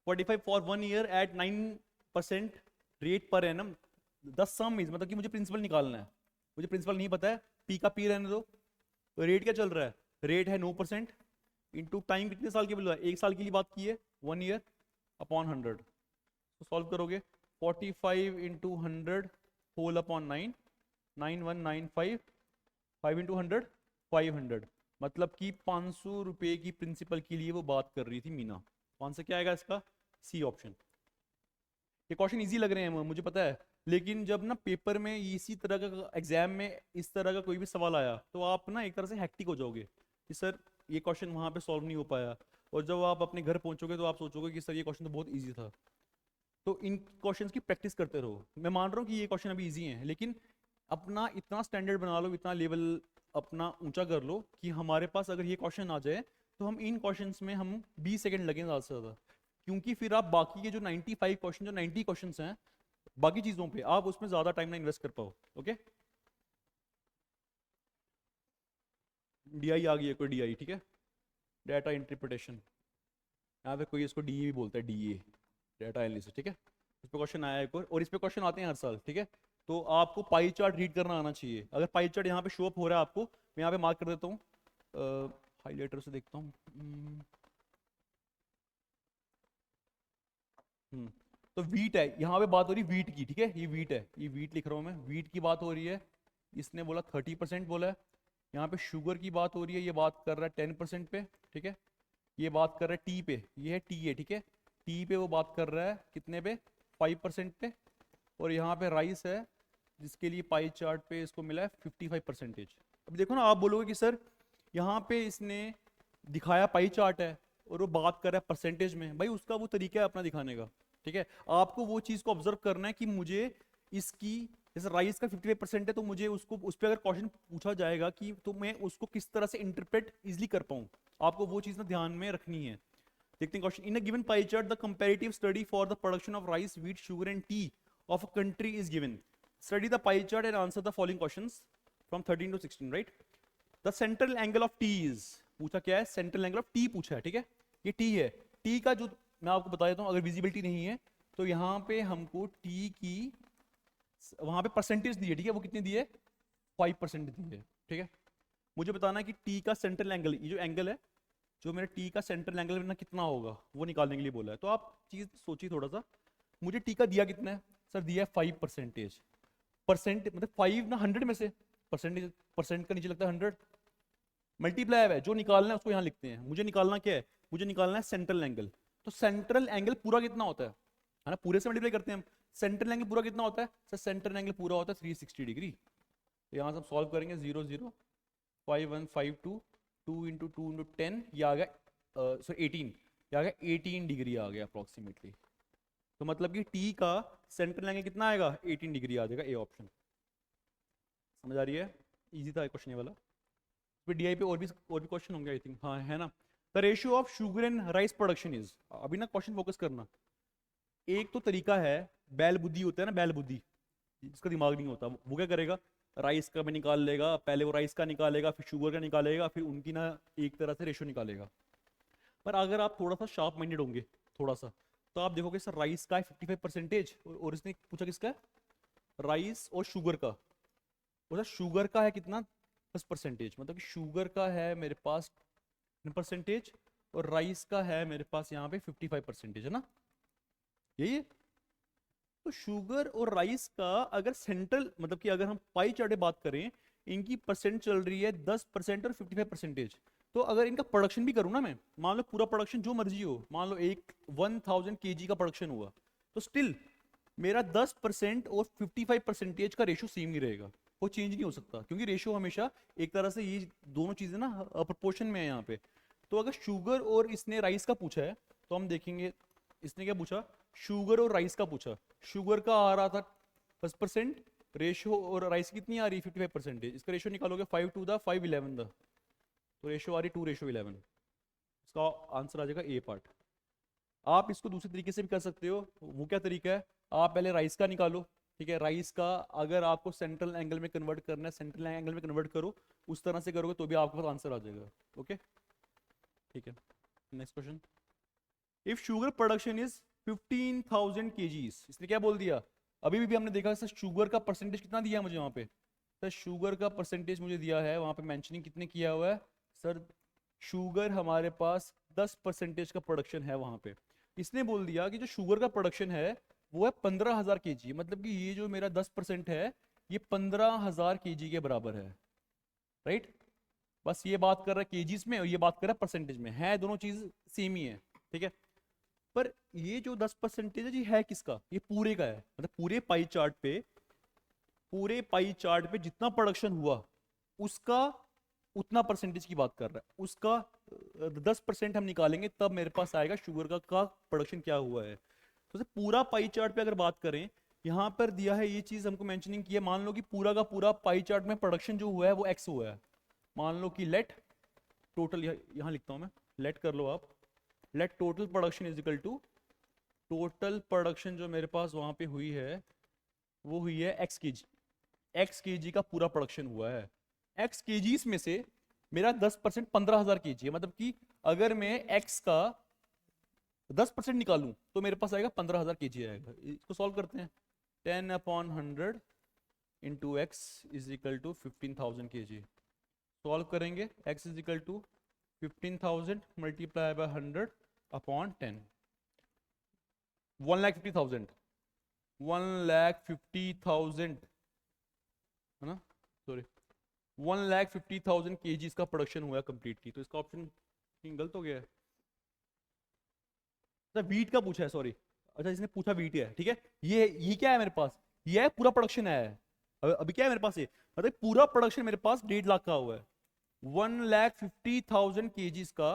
45 for 1 year at 9% rate per annum, 10 sum means मतलब कि मुझे प्रिंसिपल निकालना है, मुझे प्रिंसिपल नहीं पता है, P का P रहने दो। तो रेट क्या चल रहा है, रेट है 9% इंटू टाइम कितने साल के बोला है, 1 साल के लिए बात की है 1 ईयर अपॉन 100। तो सॉल्व करोगे 45 इंटू 100 होल अपॉन 9, 9195, 5 इंटू 100 500, मतलब कि 500 रुपए की प्रिंसिपल के लिए वो बात कर रही थी मीना। आंसर क्या आएगा इसका, सी ऑप्शन। ये क्वेश्चन इजी लग रहे हैं मुझे पता है, लेकिन जब ना पेपर में इसी तरह का एग्जाम में इस तरह का कोई भी सवाल आया तो आप ना एक तरह से हैक्टिक हो जाओगे कि सर ये क्वेश्चन वहां पे सॉल्व नहीं हो पाया, और जब आप अपने घर पहुंचोगे तो आप सोचोगे कि सर ये क्वेश्चन तो बहुत ईजी था। तो इन क्वेश्चंस की प्रैक्टिस करते रहो। मैं मान रहा हूँ कि ये क्वेश्चन अभी इजी हैं, लेकिन अपना इतना स्टैंडर्ड बना लो, इतना लेवल अपना ऊंचा कर लो कि हमारे पास अगर ये क्वेश्चन आ जाए तो हम इन क्वेश्चंस में हम 20 सेकंड लगें ज़्यादा से ज़्यादा, क्योंकि फिर आप बाकी के जो 95 क्वेश्चन, जो 90 क्वेश्चंस हैं बाकी चीज़ों पे, आप उसमें ज़्यादा टाइम ना इन्वेस्ट कर पाओ। ओके डीआई आ गई है, कोई डीआई, ठीक है, डाटा इंटरप्रिटेशन, यहाँ पे कोई इसको डीए भी बोलता है, डीए डाटा एनालिसिस, ठीक है। इस पे क्वेश्चन आया एक और इस पे क्वेश्चन आते हैं हर साल, ठीक है। तो आपको पाई चार्ट रीड करना आना चाहिए। अगर पाई चार्ट यहाँ पे शो अप हो रहा है आपको, मैं यहाँ पे मार्क कर देता हूँ, हाईलाइटर से देखता हूँ। तो वीट है, यहाँ पे बात हो रही वीट की, ठीक है, ये वीट है, ये वीट लिख रहा हूँ मैं, वीट की बात हो रही है। इसने बोला 30% बोला है। यहाँ पे शुगर की बात हो रही है, ये बात कर रहा है 10% पे, ठीक है। ये बात कर रहा है टी पे, ये है टी है, ठीक है, टी पे वो बात कर रहा है कितने पे, 5% पे। और यहाँ पे राइस है जिसके लिए पाई चार्ट पे इसको मिला है 55%। अब देखो ना, आप बोलोगे कि सर यहाँ पे इसने दिखाया पाई चार्ट है और वो बात कर रहा है परसेंटेज में, भाई उसका वो तरीका है अपना दिखाने का, ठीक है। आपको वो चीज को ऑब्जर्व करना है कि मुझे इसकी, जैसे राइस का 55% है तो मुझे उसको, उस पर अगर क्वेश्चन पूछा जाएगा कि तो मैं उसको किस तरह से इंटरप्रेट इजिली कर पाऊँ, आपको वो चीज ना ध्यान में रखनी है। देखते हैं question, in a given pie chart the comparative study for the production of rice, wheat, sugar and T of a country is given, study the pie chart and answer the following questions from 13 to 16, right. The central angle of T is, पूछा क्या है, central angle of T पूछा है, ठीक है, ये T है। T का जो मैं आपको बता देता हूँ, अगर विजिबिलिटी नहीं है तो यहाँ पे हमको टी की वहां पे परसेंटेज दी है, ठीक है, वो कितनी दी है, 5% दी है, ठीक है। मुझे बताना है कि टी का सेंट्रल एंगल, ये जो एंगल है, जो मेरे टी का सेंट्रल एंगल ना कितना होगा, वो निकालने के लिए बोला है। तो आप चीज सोचिए थोड़ा सा, मुझे टी का दिया कितना है, सर दिया है 5%। परसेंट मतलब 5 ना 100 में से, परसेंटेज परसेंट का नीचे लगता है 100, मल्टीप्लाई है, जो निकालना है उसको यहाँ लिखते हैं। मुझे निकालना क्या है, मुझे निकालना है सेंट्रल एंगल। तो सेंट्रल एंगल पूरा कितना होता है ना, पूरे से मल्टीप्लाई करते हैं हम। सेंट्रल एंगल पूरा कितना होता है सर, सेंट्रल एंगल पूरा होता है 360 डिग्री। तो यहाँ से हम सॉल्व करेंगे 0 0 5 1 5 2 2 इंटू 2 इंटू 10, ये आ गया सॉरी 18, ये आ गया 18 डिग्री आ गया अप्रोक्सीमेटली। तो मतलब कि टी का सेंट्रल एंगल कितना आएगा, 18 डिग्री आ जाएगा, ए ऑप्शन। समझ आ रही है, इजी था क्वेश्चन ये वाला। फिर डीआई पे और भी क्वेश्चन होंगे आई थिंक, हाँ है ना। The ratio of sugar and rice production is, अभी ना क्वेश्चन फोकस करना। एक तो तरीका है बैल बुद्धि होता है ना, बैल बुद्धि, जिसका दिमाग नहीं होता, वो क्या करेगा, राइस का भी निकाल लेगा, पहले वो राइस का निकालेगा, फिर शुगर का निकालेगा, फिर उनकी ना एक तरह से रेशो निकालेगा। पर अगर आप थोड़ा सा शार्प माइंडेड होंगे, थोड़ा सा, तो आप देखोगे सर राइस का है 55%, और इसने पूछा किसका है, राइस और शुगर का। और शुगर का है कितना, 10%, मतलब कि शुगर का है मेरे पास 10% और राइस का है मेरे पास यहाँ पे 55%, है ना, यही है। तो शुगर और राइस का अगर सेंट्रल, मतलब कि अगर हम पाई चार्ट में बात करें, इनकी परसेंट चल रही है 10% और 55%। तो अगर इनका प्रोडक्शन भी करूँ ना मैं, मान लो पूरा प्रोडक्शन जो मर्जी हो, मान लो एक 1000 kg का प्रोडक्शन हुआ, तो स्टिल मेरा 10% और 55% का रेशो सेम ही रहेगा, वो चेंज नहीं हो सकता, क्योंकि रेशो हमेशा एक तरह से ये दोनों चीजें ना प्रोपोर्शन में है यहाँ पे। तो अगर शुगर और इसने राइस का पूछा है, तो हम देखेंगे इसने क्या पूछा, शुगर और राइस का पूछा। शुगर का आ रहा था 10% रेशो, और राइस कितनी आ रही है 55%। इसका रेशो निकालोगे 5 to the 5 11 द, तो रेशो आ रही 2:11। इसका आंसर आ जाएगा ए पार्ट। आप इसको दूसरे तरीके से भी कर सकते हो, वो क्या तरीका है, आप पहले राइस का निकालो, ठीक है, राइस का अगर आपको सेंट्रल एंगल में कन्वर्ट करना है, सेंट्रल एंगल में कन्वर्ट करो, उस तरह से करोगे तो भी आपके पास आंसर आ जाएगा। ओके, ठीक है, next question. If sugar production is 15,000 kgs, इसने क्या बोल दिया, अभी भी हमने देखा सर शुगर का परसेंटेज कितना दिया मुझे वहां पे, सर शुगर का परसेंटेज मुझे दिया है वहां पे, मेंशनिंग कितने किया हुआ है सर, शुगर हमारे पास 10% का प्रोडक्शन है वहां पे। इसने बोल दिया कि जो शुगर का प्रोडक्शन है वो है 15,000 kg, मतलब कि ये जो मेरा 10% है ये 15,000 kg के बराबर है, राइट। बस ये बात कर रहा है केजीज में और ये बात कर रहा है परसेंटेज में, है दोनों चीज सेम ही है, ठीक है। पर ये जो 10% है जी है किसका, ये पूरे का है, मतलब पूरे पाई चार्ट पे जितना प्रोडक्शन हुआ उसका उतना परसेंटेज की बात कर रहा है, उसका 10% हम निकालेंगे तब मेरे पास आएगा शुगर का प्रोडक्शन क्या हुआ है। तो पूरा पाई चार्ट पे अगर बात करें, यहाँ पर दिया है ये चीज हमको मेंशनिंग की है, मान लो कि पूरा का पूरा पाई चार्ट में प्रोडक्शन जो हुआ है वो एक्स हुआ है, मान लो कि लेट टोटल, यहाँ लिखता हूँ मैं, लेट कर लो आप, let total production is equal to, total production जो मेरे पास वहां पे हुई है वो हुई है एक्स केजी का पूरा प्रोडक्शन हुआ है। एक्स केजीस में से मेरा 10% 15,000 kg है, मतलब कि अगर मैं एक्स का 10% निकालूं तो मेरे पास आएगा 15,000 kg आएगा। इसको सॉल्व करते हैं, 10/100 into x is equal to 15,000 kg। Solve करेंगे, x is equal to 15,000 multiply by 100/10, 1,50,000, 1,50,000 है ना, सॉरी 1,50,000 kg का प्रोडक्शन हुआ है कंप्लीटली। तो इसका ऑप्शन गलत हो गया है, अच्छा वीट का पूछा है, सॉरी, अच्छा इसने पूछा वीट है, ठीक है। ये क्या है मेरे पास, ये है पूरा प्रोडक्शन है, अभी क्या है मेरे पास, ये मतलब पूरा प्रोडक्शन मेरे पास 1.5 लाख का हुआ है, 1,50,000 kgs का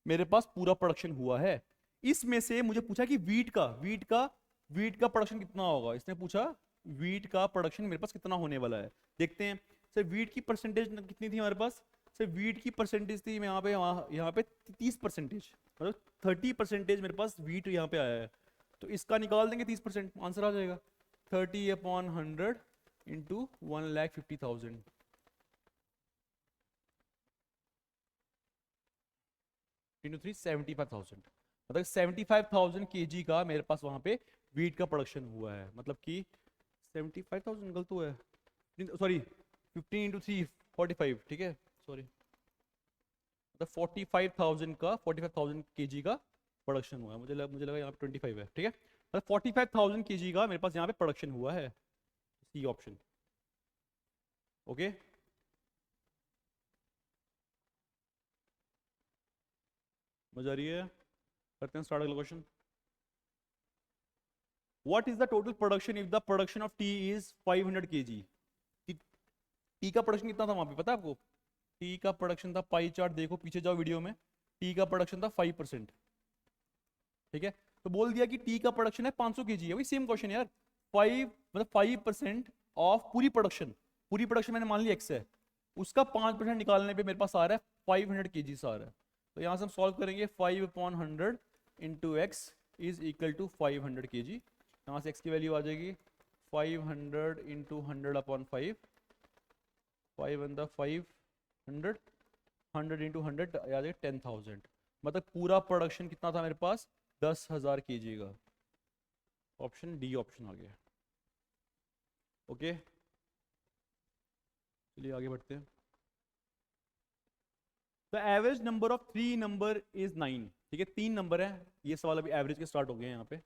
मेरे पास पूरा प्रोडक्शन हुआ है। इसमें से मुझे पूछा कि वीट का प्रोडक्शन कितना होगा, इसने पूछा वीट का प्रोडक्शन मेरे पास कितना होने वाला है। देखते हैं सर वीट की परसेंटेज कितनी थी हमारे पास, सर वीट की परसेंटेज थी यहाँ पे 30%, मतलब 30% मेरे पास वीट यहाँ पे आया है। तो इसका निकाल देंगे 30%, आंसर आ जाएगा 30/100 इंटू 1,50,000, इंटू 3 75,000, मतलब 75,000 kg का मेरे पास वहां पे वीट का प्रोडक्शन हुआ है। मतलब कि 75,000 गलत हुआ है, सॉरी 15 इंटू 3 45, ठीक है, सॉरी, मतलब 45,000 kg का प्रोडक्शन हुआ है। मुझे लगा यहाँ पे 25 है, ठीक है, मतलब 45,000 kg का मेरे पास यहाँ पे प्रोडक्शन हुआ है, सी ऑप्शन। ओके, मजा आ रही है, करते हैं स्टार्ट अगला question. What is the total production if the production of tea is 500 kg? T का प्रोडक्शन कितना था वहां पे पता है आपको, टी का प्रोडक्शन था, पाई चार्ट देखो पीछे जाओ वीडियो में, टी का प्रोडक्शन था 5%, ठीक है। तो बोल दिया कि टी का प्रोडक्शन है 500 kg है, वही सेम क्वेश्चन यार, 5 मतलब 5% ऑफ पूरी प्रोडक्शन मैंने मान ली एक्स है, उसका 5% निकालने पे मेरे पास आ रहा है 500 kg आ रहा है। तो यहाँ से हम सॉल्व करेंगे 5/100 into x is equal to 500 kg। यहाँ से x की वैल्यू आ जाएगी 500 इंटू 100/5, 5 100 इंटू 100 आ जाएगा 10,000। मतलब पूरा प्रोडक्शन कितना था मेरे पास, 10,000 kg का। ऑप्शन डी ऑप्शन आ गया। ओके, चलिए आगे बढ़ते हैं। The average number of 3 number is 9। ठीक है, 3 नंबर है, ये सवाल अभी एवरेज के स्टार्ट हो गए हैं, यहाँ पे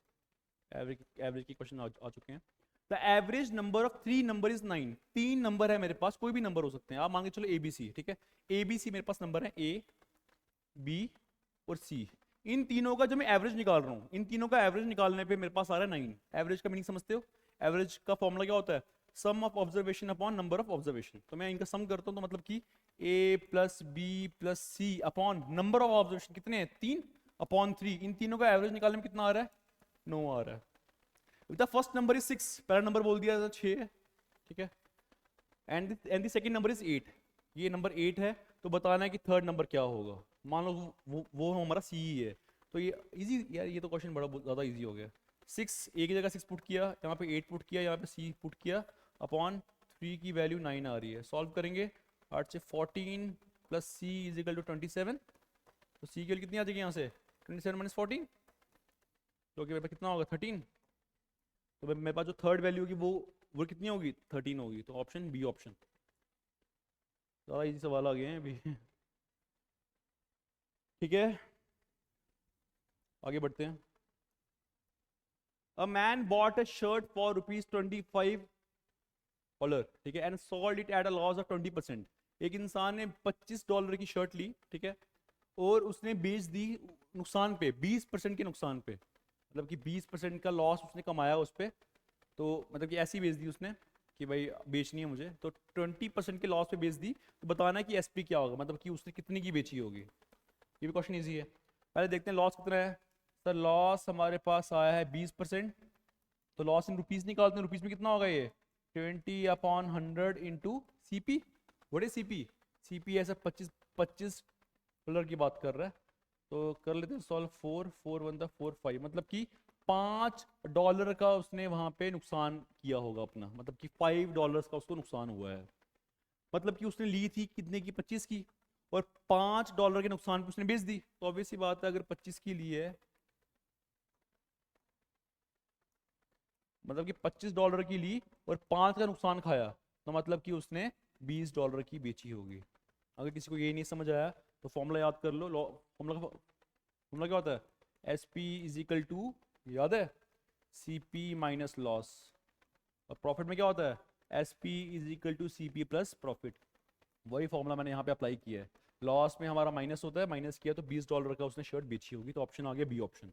एवरेज के क्वेश्चन आ चुके हैं। The average number of 3 number is 9। 3 number है मेरे पास, कोई भी नंबर हो सकते हैं, आप मान के चलो ABC। ठीक है, ABC मेरे पास नंबर है A, B और C। इन तीनों का जब मैं एवरेज निकाल रहा हूँ, इन तीनों का एवरेज निकालने पे मेरे पास आ रहा है 9। एवरेज का मीनिंग समझते हो? एवरेज का फॉर्मूला क्या होता है? Sum of observation upon number of observation. तो मैं इनका सम करता हूँ, तो मतलब कि A plus B plus C upon number of observation कितने हैं, 3 अपॉन 3। इन तीनों का एवरेज निकालने में कितना आ रहा है, 9 आ रहा है। द फर्स्ट नंबर इज 6, पहला नंबर बोल दिया था 6 है। ठीक है, and the second number is 8, ये नंबर 8 है। तो बताना है कि थर्ड नंबर क्या होगा। मान लो वो हमारा C ही है, तो ये इजी यार, ये तो क्वेश्चन बड़ा ज़्यादा इजी हो गया। 6 एक जगह 6 पुट किया, यहाँ पे 8 पुट किया, यहाँ पे C पुट किया, अपॉन 3 की वैल्यू 9 आ रही है। सॉल्व करेंगे 8 से 14 plus C is equal to 27। तो C की वैल्यू कितनी आ जाएगी यहाँ से, 27 माइनस 14, तो मेरे पास कितना होगा 13। तो मेरे पास जो थर्ड वैल्यू होगी वो कितनी होगी, 13 होगी। तो ऑप्शन बी ऑप्शन। ज़्यादा इजी सवाल आ गए हैं अभी। ठीक है, आगे बढ़ते हैं। A man bought a shirt for ₹25। ठीक है, and sold it at a loss of 20%। एक इंसान ने $25 की शर्ट ली, ठीक है, और उसने बेच दी नुकसान पे, 20% के नुकसान पे। मतलब कि 20% का लॉस उसने कमाया उस पर। तो मतलब कि ऐसी बेच दी उसने कि भाई बेचनी है मुझे, तो 20% के लॉस पे बेच दी। तो बताना है कि SP क्या होगा, मतलब कि उसने कितने की बेची होगी। ये भी क्वेश्चन ईजी है। पहले देखते हैं लॉस कितना है। सर लॉस हमारे पास आया है 20%, तो लॉस इन रुपीज़ निकालते हैं। रुपीज़ में कितना होगा ये, 20/100 into CP। What is CP? CP ऐसा 25 की बात कर रहा है। तो कर लेते हैं सॉल्व। 4 4 1 4 5, मतलब कि $5 का उसने वहां पे नुकसान किया होगा अपना, मतलब कि $5 का उसको नुकसान हुआ है। मतलब कि उसने ली थी कितने की, 25 की, और $5 के नुकसान पे उसने बेच दी। तो ऑब्वियस सी बात है, अगर 25 की ली है, मतलब कि $25 की ली और 5 का नुकसान खाया, तो मतलब कि उसने $20 की बेची होगी। अगर किसी को ये नहीं समझ आया तो फॉर्मूला याद कर लो। फॉर्मूला क्या होता है, SP इज इक्वल टू, याद है, CP माइनस लॉस। और प्रॉफिट में क्या होता है, SP is equal to CP plus profit. वही फॉर्मूला मैंने यहाँ पे अप्लाई किया है। लॉस में हमारा माइनस होता है, माइनस किया तो $20 का उसने शर्ट बेची होगी। तो ऑप्शन आ गया B option,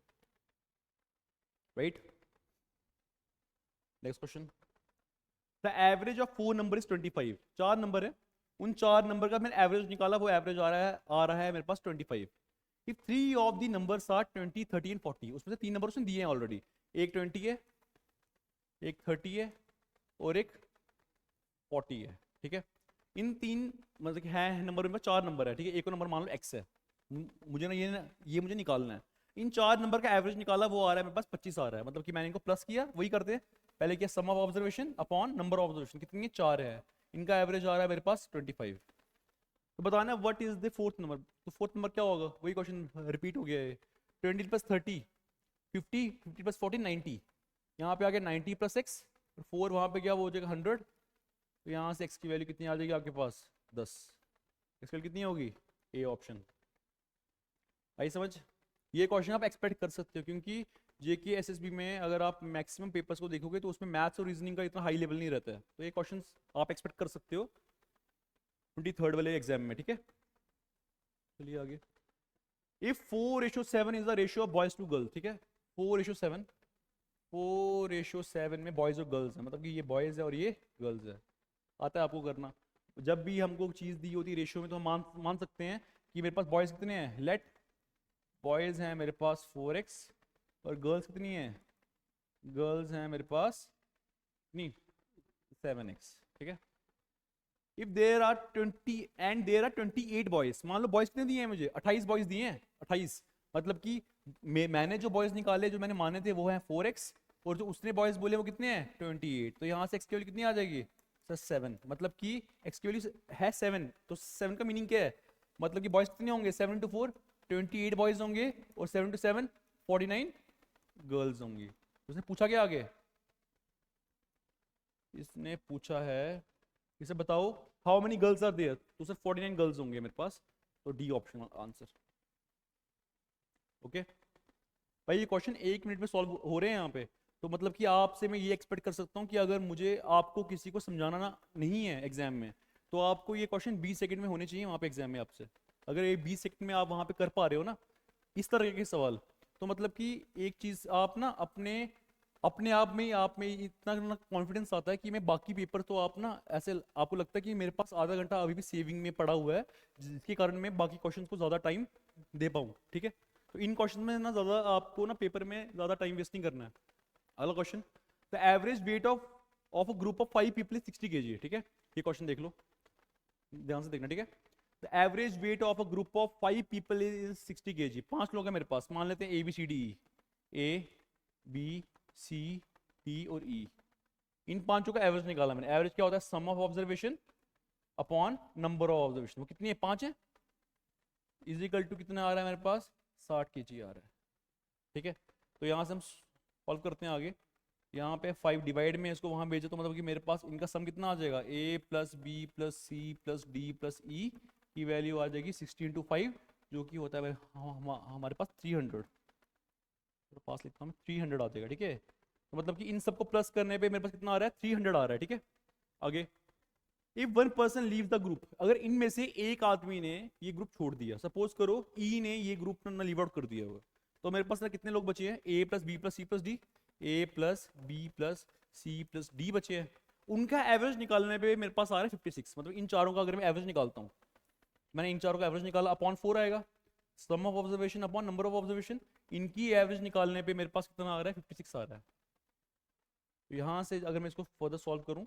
right. Next question. The average of 4 number is 25। 4 number है, उन 4 नंबर का मैंने एवरेज निकाला, वो एवरेज आ रहा है मेरे पास 25। If 3 of the numbers are 20 30 and 40, उसमें से 3 नंबर उसने दिए हैं ऑलरेडी। एक 20 है, एक 30 है, और एक 40 है। ठीक है, इन 3 मतलब कि है नंबर में 4 नंबर है। ठीक है, एक नंबर मान लो X है, मुझे ना ये मुझे निकालना है। इन 4 नंबर का एवरेज निकाला, वो आ रहा है मेरे पास 25 आ रहा है। मतलब कि मैंने इनको प्लस किया, वही करते हैं पहले किया, sum of observation upon number of observation, कितनी है 4 है। इनका एवरेज आ रहा है मेरे पास 25। तो बताना what is the fourth number. तो फोर्थ नंबर क्या होगा, वही क्वेश्चन रिपीट हो गया है। 20 प्लस 30 50, 50 प्लस 40 90, यहाँ पे आ गया 90 प्लस X, और 4 वहाँ पे गया, वो हो जाएगा 100। तो यहाँ से X की वैल्यू कितनी आ जाएगी आपके पास, 10। X की वैल्यू कितनी होगी, ए ऑप्शन। आई समझ? ये क्वेश्चन आप एक्सपेक्ट कर सकते हो, क्योंकि JK SSB में अगर आप मैक्सिमम पेपर्स को देखोगे तो उसमें मैथ्स और रीजनिंग का इतना हाई लेवल नहीं रहता है। तो ये क्वेश्चन आप एक्सपेक्ट कर सकते हो 23rd वाले एग्जाम में। ठीक है, चलिए आगे। If 4:7 is the ratio of boys to girls. ठीक है, 4:7, 4:7 में बॉयज और गर्ल्स है, मतलब कि ये बॉयज है और ये गर्ल्स है। आता है आपको करना। जब भी हमको चीज़ दी होती है रेशियो में, तो हम मान सकते हैं कि मेरे पास बॉयज कितने हैं। लेट बॉयज हैं मेरे पास 4x, और गर्ल्स कितनी है, गर्ल्स हैं मेरे पास नहीं 7x। ठीक है, if there are 20 and there are 28 boys, मान लो बॉयज कितने दिए हैं मुझे, 28 बॉयज दिए हैं। 28 मतलब कि मैंने जो बॉयज निकाले, जो मैंने माने थे, वो हैं 4x, और जो उसने बॉयज बोले वो कितने हैं 28, तो यहाँ से एक्स की वैल्यू कितनी आ जाएगी सर 7, मतलब कि एक्स की वैल्यू है 7, तो 7 का मीनिंग क्या है, मतलब कि बॉयज कितने होंगे 7 into 4 28 बॉयज होंगे और 7 into 7 49 गर्ल्स होंगी। उसने पूछा क्या आगे, इसने पूछा है इसे बताओ how many girls are there, तो सिर्फ 49 गर्ल्स होंगे मेरे पास, तो डी ऑप्शन आंसर। ओके भाई ये क्वेश्चन 1 मिनट में सॉल्व हो रहे हैं यहाँ पे, तो मतलब कि आपसे मैं ये एक्सपेक्ट कर सकता हूँ कि अगर मुझे आपको किसी को समझाना ना नहीं है एग्जाम में, तो आपको ये क्वेश्चन 20 सेकंड में होने चाहिए वहाँ पे एग्जाम में आपसे। अगर ये 20 सेकंड में आप वहाँ पे कर पा रहे हो ना इस तरह के सवाल, तो मतलब कि एक चीज आप ना अपने अपने आप में इतना कॉन्फिडेंस आता है कि मैं बाकी पेपर तो आप ना ऐसे आपको लगता है कि मेरे पास आधा घंटा अभी भी सेविंग में पड़ा हुआ है, जिसके कारण मैं बाकी क्वेश्चंस को ज्यादा टाइम दे पाऊँ, ठीक है। तो इन क्वेश्चन में ना ज्यादा आपको ना पेपर में ज्यादा टाइम वेस्ट नहीं करना है। अगला question, the average weight of a group of 5 people is 60 kg, ठीक है। ये क्वेश्चन देख लो ध्यान से देखना, ठीक है। The average weight of a group of 5 people is 60 kg। 5 लोग हैं मेरे पास, मान लेते हैं A B C D E, A B C D और ई। इन पांचों का एवरेज निकाला मैंने। एवरेज क्या होता है, sum of observation upon number of observation. वो कितनी है 5 है, इज इक्वल टू कितना आ रहा है मेरे पास 60 kg आ रहा है, ठीक है। तो यहाँ से हम सॉल्व करते हैं आगे। यहाँ पे 5 डिवाइड में इसको वहाँ भेजे तो मतलब कि मेरे पास इनका सम कितना आ जाएगा, a plus B plus C plus D plus E की वैल्यू आ जाएगी 60 into 5, जो कि होता है भाई हमारे पास 300। तो पास लिखता हूँ 300 आ जाएगा, ठीक है। तो मतलब कि इन सबको प्लस करने पे मेरे पास कितना आ रहा है 300 आ रहा है, ठीक है। आगे, if one person leave the group, अगर इनमें से एक आदमी ने ये ग्रुप छोड़ दिया, सपोज करो ई ने ये ग्रुप ना लीव आउट कर दिया होगा, तो मेरे पास ना कितने लोग बचे हैं, A plus B plus C plus D, A plus B plus C plus D बचे हैं। उनका एवरेज निकालने पे मेरे पास आ रहा है 56, मतलब इन चारों का अगर मैं एवरेज निकालता हूँ, मैंने इन चारों का एवरेज निकाला अपॉन 4 आएगा, sum of observation upon number of observation, इनकी एवरेज निकालने पे मेरे पास कितना आ रहा है 56 आ रहा है। तो यहाँ से अगर मैं इसको फर्दर सॉल्व करूँ,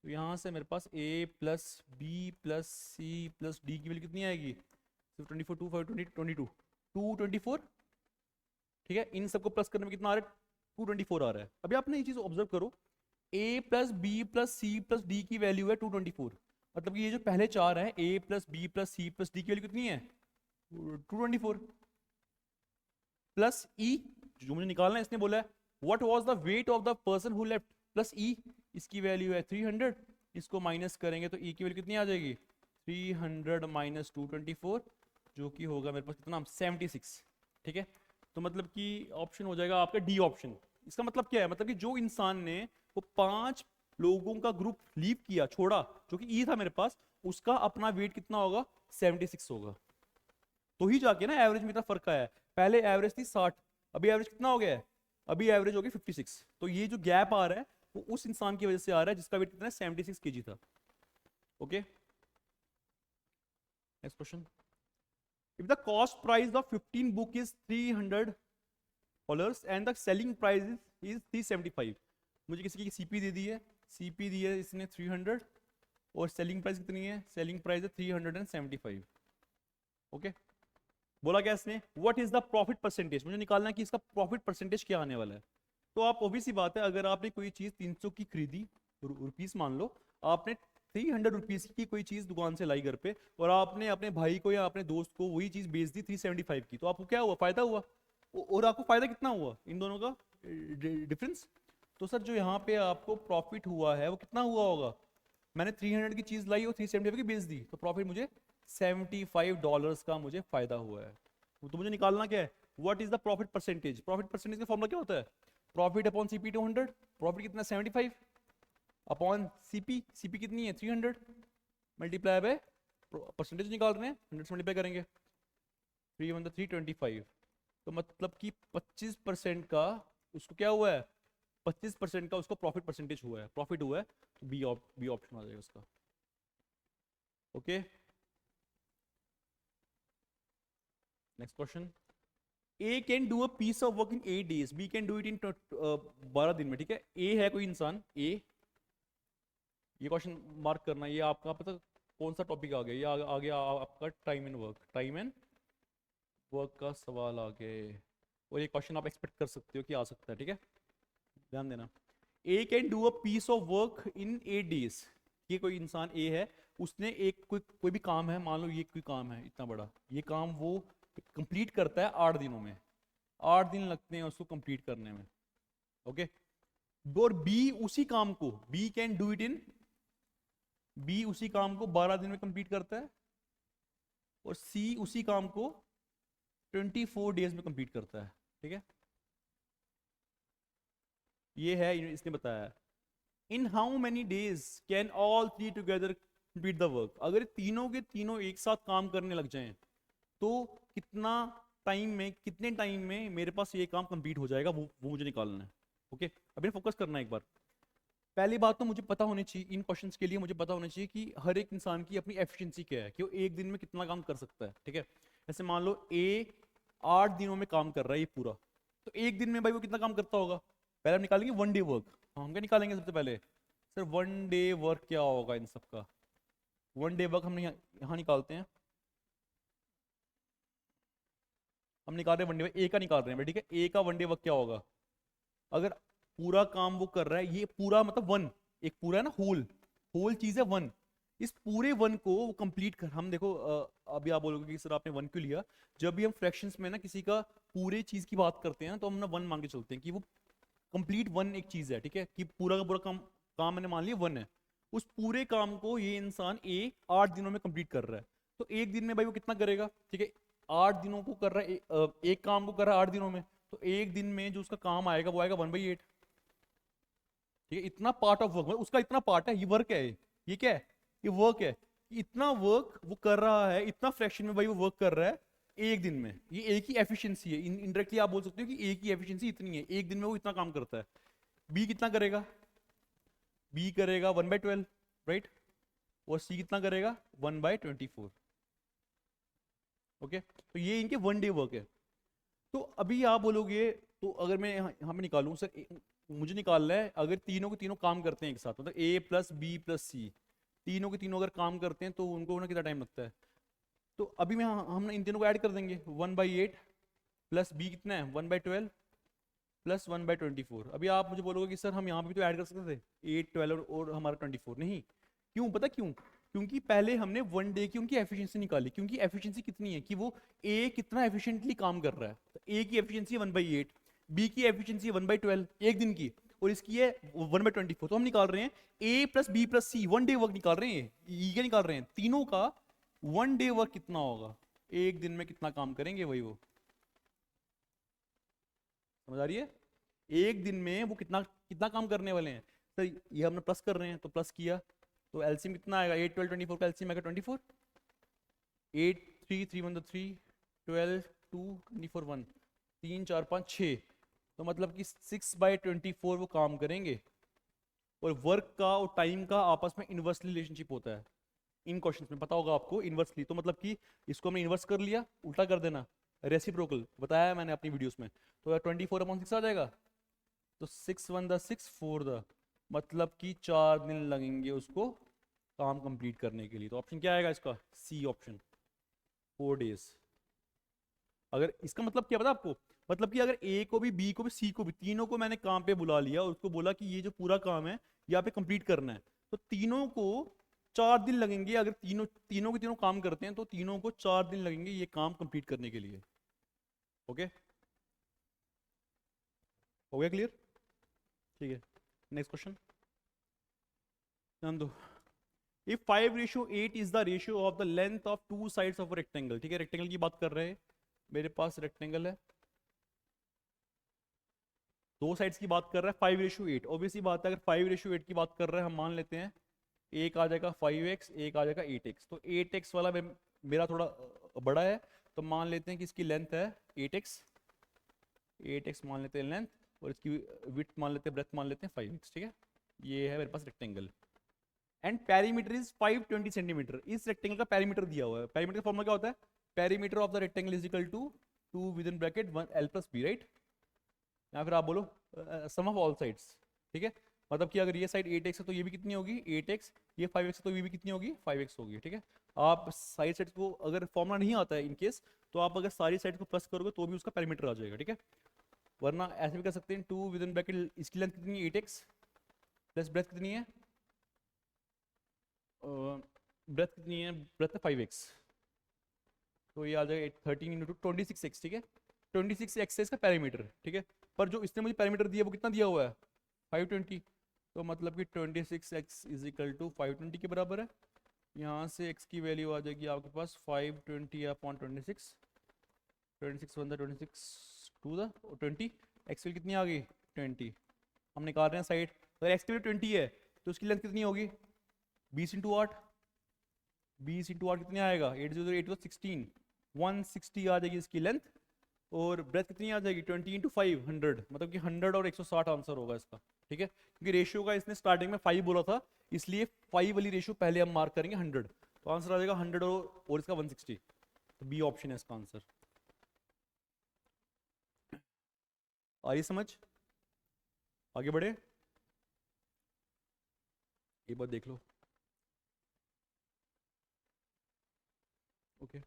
तो यहाँ से मेरे पास a plus B plus C plus D की वैल्यू कितनी आएगी, 24 2 5 20 22 224, ठीक है। इन सबको प्लस करने में कितना आ रहा है 224 आ रहा है। अभी आपने ये चीज ऑब्जर्व करो, a plus B plus C plus D की वैल्यू है 224, मतलब कि ये जो पहले चार है a plus B plus C plus D की वैल्यू कितनी है 224 प्लस ई जो मुझे निकालना है, इसने बोला है what was the weight of the person who left plus E, इसकी वैल्यू है 300, इसको माइनस करेंगे तो ई की वैल्यू कितनी आ जाएगी 300 माइनस 224, जो कि होगा मेरे पास कितना 76, ठीक है। तो मतलब कि ऑप्शन हो जाएगा आपका डी ऑप्शन। इसका मतलब क्या है, मतलब कि जो इंसान ने वो 5 लोगों का ग्रुप लीव किया छोड़ा, जो कि ई था मेरे पास, उसका अपना वेट कितना होगा 76 होगा, तो ही जाके ना एवरेज में इतना फर्क आया है। पहले एवरेज थी 60, अभी एवरेज कितना हो गया है, अभी एवरेज हो गई 56। तो ये जो गैप आ रहा है वो उस इंसान की वजह से आ रहा है जिसका वेट कितना 76 kg था। Okay next question, if the cost price of 15 book is $300 and the selling price is 375, मुझे किसी की सीपी दे दी है, सीपी दी है इसने 300 और सेलिंग प्राइस कितनी है, सेलिंग प्राइस है 375। ओके बोला क्या इसने, what is the profit percentage, मुझे निकालना है कि इसका प्रॉफिट परसेंटेज क्या आने वाला है। तो आप ऑब्वियस सी बात है, अगर आपने कोई चीज 300 की खरीदी रुपीस मान लो, आपने 300 रुपीज की कोई चीज दुकान से लाई घर पे, और आपने अपने भाई को या अपने दोस्त को वही चीज बेच दी 375 की, तो आपको क्या हुआ फायदा हुआ, और आपको फायदा कितना हुआ इन दोनों का डिफरेंस। तो सर जो यहाँ पे आपको प्रॉफिट हुआ है वो कितना हुआ होगा, मैंने 300 की चीज लाई और 375 की बेच दी, तो प्रॉफिट मुझे $75 का मुझे फायदा हुआ है। तो मुझे निकालना क्या है, what is the profit percentage. Profit percentage का फॉर्मूला क्या होता है, प्रॉफिट अपॉन सीपी 200, प्रॉफिट कितना 75 अपॉन सीपी, सीपी कितनी है 300 मल्टीप्लाई बाय परसेंटेज निकाल रहे हैं 100 से मल्टीप्लाई करेंगे 325, तो मतलब कि 25% का उसको क्या हुआ है, 25% का उसको प्रॉफिट परसेंटेज हुआ है, प्रॉफिट हुआ है, तो बी ऑप्शन आ जाएगा उसका। Okay next question, A can do a piece of work in 8 days, B can do it in 12 दिन में, ठीक है। ए है कोई इंसान ए, ये क्वेश्चन मार्क करना, ये आपका पता कौन सा टॉपिक आ गया, ये आ गया आपका time and work, time and work का सवाल आ गए, और ये क्वेश्चन आप एक्सपेक्ट कर सकते हो कि आ सकता है, ठीक है। ध्यान देना, A can do a piece of work in 8 days। ये कोई इंसान ए है, उसने एक कोई भी काम है, मान लो ये कोई काम है इतना बड़ा, ये काम वो कंप्लीट करता है 8 दिनों में, 8 दिन लगते हैं उसको कंप्लीट करने में। ओके, और बी उसी काम को, B can do it in, B उसी काम को 12 दिन में कंप्लीट करता है, और सी उसी काम को 24 days में कंप्लीट करता है। ठीक है, ये है, इसने बताया in how many days can all three together complete the work. अगर तीनों के तीनों एक साथ काम करने लग जाएं तो कितना टाइम में, कितने टाइम में मेरे पास ये काम कंप्लीट हो जाएगा, वो मुझे निकालना है। ओके, अभी फोकस करना है एक बार। पहली बात तो मुझे पता होनी चाहिए, इन क्वेश्चंस के लिए मुझे पता होना चाहिए कि हर एक इंसान की अपनी एफिशिएंसी क्या है, कि वो एक दिन में कितना काम कर सकता है। ठीक है, जैसे मान लो ए 8 दिनों में काम कर रहा है ये पूरा, तो एक दिन में भाई वो कितना काम करता होगा। पहले हम निकालेंगे वन डे वर्क। हम क्या निकालेंगे सबसे पहले, सर वन डे वर्क क्या होगा इन सब का। वन डे वर्क हम यहाँ निकालते हैं, हम निकाल रहे हैं वन डे वर्क, ए का निकाल रहे हैं भाई। ठीक है, ए का वन डे वर्क क्या होगा, अगर पूरा काम वो कर रहा है, ये पूरा मतलब वन, एक पूरा है ना, होल होल चीज है वन, इस पूरे वन को वो कंप्लीट कर, हम देखो अभी आप बोलोगे कि सर आपने वन क्यों लिया। जब भी हम फ्रैक्शंस में ना किसी का पूरे चीज की बात करते हैं ना, तो हम ना वन मान के चलते हैं कि वो कंप्लीट वन एक चीज है। ठीक है, कि पूरा का पूरा काम काम मैंने मान लिया वन है, उस पूरे काम को ये इंसान ए 8 दिनों में कंप्लीट कर रहा है, तो एक दिन में भाई वो कितना करेगा। ठीक है, 8 दिनों को कर रहा है, एक काम को कर रहा है 8 दिनों में, तो एक दिन में जो उसका काम आएगा वो आएगा 1/8। ठीक है, इतना पार्ट ऑफ वर्क, उसका इतना पार्ट है, ये वर्क है, ये क्या है, ये वर्क है। इतना वर्क वो कर रहा है, इतना फ्रैक्शन में भाई वो वर्क कर रहा है एक दिन में, ये एक ही एफिशिएंसी है। इनडायरेक्टली आप बोल सकते हो कि एक ही एफिशिएंसी इतनी है, एक दिन में वो इतना काम करता है। बी कितना करेगा, बी करेगा 1/12, राइट, और सी कितना करेगा 1/24। ओके, तो ये इनके वन डे वर्क है। तो अभी आप बोलोगे, तो अगर मैं यहाँ पे निकालूं सर, मुझे निकालना है अगर तीनों के तीनों काम करते हैं एक साथ, मतलब ए प्लस बी प्लस सी, तीनों के तीनों अगर काम करते हैं तो उनको ना कितना टाइम लगता है। तो अभी मैं हम इन तीनों को ऐड कर देंगे, 1/8 प्लस बी कितना है 1/12 प्लस 1/24। अभी आप मुझे बोलोगे कि सर हम यहाँ पे भी तो ऐड कर सकते थे 8 12 और हमारा 24, नहीं, क्यों पता क्यों, क्योंकि पहले हमने वन डे की उनकी एफिशिएंसी निकाली, क्योंकि एफिशिएंसी कितनी है कि वो ए कितना एफिशिएंटली काम कर रहा है। तो ए की एफिशिएंसी 1/8, बी की एफिशिएंसी 1/12 एक दिन की, और इसकी है 1/24। तो हम निकाल रहे हैं A plus B plus C, one day work निकाल रहे हैं, ये क्या निकाल रहे हैं, तीनों का वन डे वर्क कितना होगा, एक दिन में कितना काम करेंगे वही वो। समझ आ रही है, एक दिन में वो कितना कितना काम करने वाले हैं। सर ये हमने प्लस कर रहे हैं, तो प्लस किया तो एलसीएम कितना आएगा, 8 12 24 का एलसीएम आएगा 24। 8 3 3 1 3, 12 2 24 1, 3 4 5 6, तो मतलब कि 6/24 वो काम करेंगे। और वर्क का और टाइम का आपस में इन्वर्सली रिलेशनशिप होता है, इन क्वेश्चंस में पता होगा आपको इन्वर्सली। तो मतलब कि इसको हमने इन्वर्स कर लिया, उल्टा कर देना, रेसिप्रोकल बताया है मैंने अपनी वीडियोस में। तो 24/6 आ जाएगा, तो 6 1 6 4 मतलब कि 4 दिन लगेंगे उसको काम कंप्लीट करने के लिए। तो ऑप्शन क्या आएगा इसका, सी ऑप्शन, 4 days। अगर इसका मतलब क्या पता आपको, मतलब कि अगर ए को भी, बी को भी, सी को भी, तीनों को मैंने काम पे बुला लिया और उसको बोला कि ये जो पूरा काम है यहाँ पे कंप्लीट करना है, तो तीनों को 4 दिन लगेंगे। अगर तीनों तीनों के तीनों काम करते हैं तो तीनों को 4 दिन लगेंगे ये काम कंप्लीट करने के लिए। ओके, हो गया क्लियर, ठीक है। नेक्स्ट क्वेश्चन, ध्यान दो। If 5:8 is the ratio of the length of two sides of rectangle, ठीक है, रेक्टेंगल की बात कर रहे हैं, मेरे पास रेक्टेंगल है, दो साइड्स की बात कर रहा है, 5:8। ऑब्वियसली बात है, अगर 5:8 की बात कर रहे हैं, हम मान लेते हैं एक आ जाएगा 5x, एक आ जाएगा 8x। तो 8x वाला मेरा थोड़ा बड़ा है, तो मान लेते हैं कि इसकी लेंथ है 8x, 8x मान लेते हैं लेंथ, और इसकी विड्थ मान लेते हैं, ब्रेथ मान लेते हैं 5x। ठीक है, ये है मेरे पास rectangle, and perimeter is 520 centimetre. इस रेक्टेंगल का पेरीमीटर दिया हुआ है। पेरीमीटर का फॉर्मूला क्या होता है, perimeter of the rectangle is equal to 2 with in bracket 1 l + b, right, या फिर आप बोलो सम ऑफ ऑल साइड्स। ठीक है, मतलब कि अगर ये साइड 8x है तो ये भी कितनी होगी 8x, ये 5x है तो ये भी कितनी होगी 5x होगी। ठीक है, आप सारी साइड्स को, अगर फॉर्मूला नहीं आता है इन केस, तो आप अगर सारी साइड को प्लस करोगे तो भी उसका पेरीमीटर आ जाएगा। ठीक है, वरना ऐसे भी कर सकते हैं 2 विद इन ब्रैकेट, इसकी लेंथ कितनी है 8x प्लस ब्रेथ कितनी है, ब्रेथ कितनी है, ब्रेथ है 5x, तो ये आ जाएगा 13 इंटू 26x, ठीक है। 26x है इसका पैरामीटर, ठीक है। पर जो इसने मुझे पैरामीटर दिया वो कितना दिया हुआ है 520, तो मतलब कि 26x इज इक्वल टू 520 के बराबर है। यहाँ से x की वैल्यू आ जाएगी आपके पास 520 upon 26, 26 one 26 two the 20, x की कितनी आ गई 20, हम निकाल रहे हैं साइड, अगर x की वैल्यू 20 है तो उसकी लेंथ कितनी होगी 20 इंटू 8, 20 इंटू 8 कितनी आएगा 8 0 8 16, 160 आ जाएगी इसकी लेंथ, और ब्रेथ कितनी आ जाएगी 20 इंटू 5 100, मतलब कि 100 और 160 आंसर होगा इसका, ठीक है। क्योंकि रेशियो का इसने स्टार्टिंग में 5 बोला था, इसलिए 5 वाली रेशियो पहले हम मार्क करेंगे 100, तो आंसर आ जाएगा 100 और इसका 160, तो बी ऑप्शन है इसका आंसर। आ रही समझ, आगे बढ़े, एक बार देख लो, okay.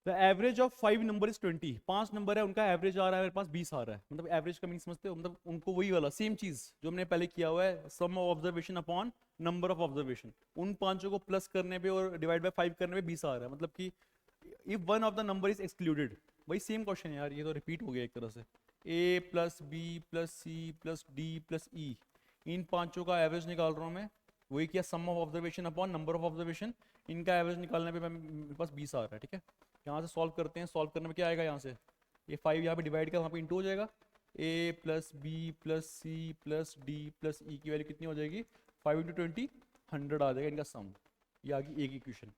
The average of 5 number is 20, 5 number है उनका एवरेज आ रहा है मेरे पास 20 आ रहा है, मतलब एवरेज का मीनिंग समझते हो, मतलब उनको वही वाला सेम चीज जो हमने पहले किया हुआ है, sum of observation upon number of observation, उन पांचों को प्लस करने पे और डिवाइड बाय 5 करने पे 20 आ रहा है, मतलब कि if one of the number is excluded, वही सेम क्वेश्चन है यार, ये तो रिपीट हो गया एक तरह से, a plus B plus C plus D plus E, इन पांचों का एवरेज निकाल रहा हूँ मैं, वही किया sum of observation upon number of observation, इनका एवरेज निकालने पे मेरे पास 20 आ रहा है, ठीक है। यहाँ से सॉल्व करते हैं, सॉल्व करने में क्या आएगा, यहाँ से ये 5 यहाँ पे डिवाइड कर वहाँ पे इंटू हो जाएगा, a plus B plus C plus D plus E की वैल्यू कितनी हो जाएगी 5 इंटू 20 100 आ जाएगा इनका सम, ये आ गई एक इक्वेशन।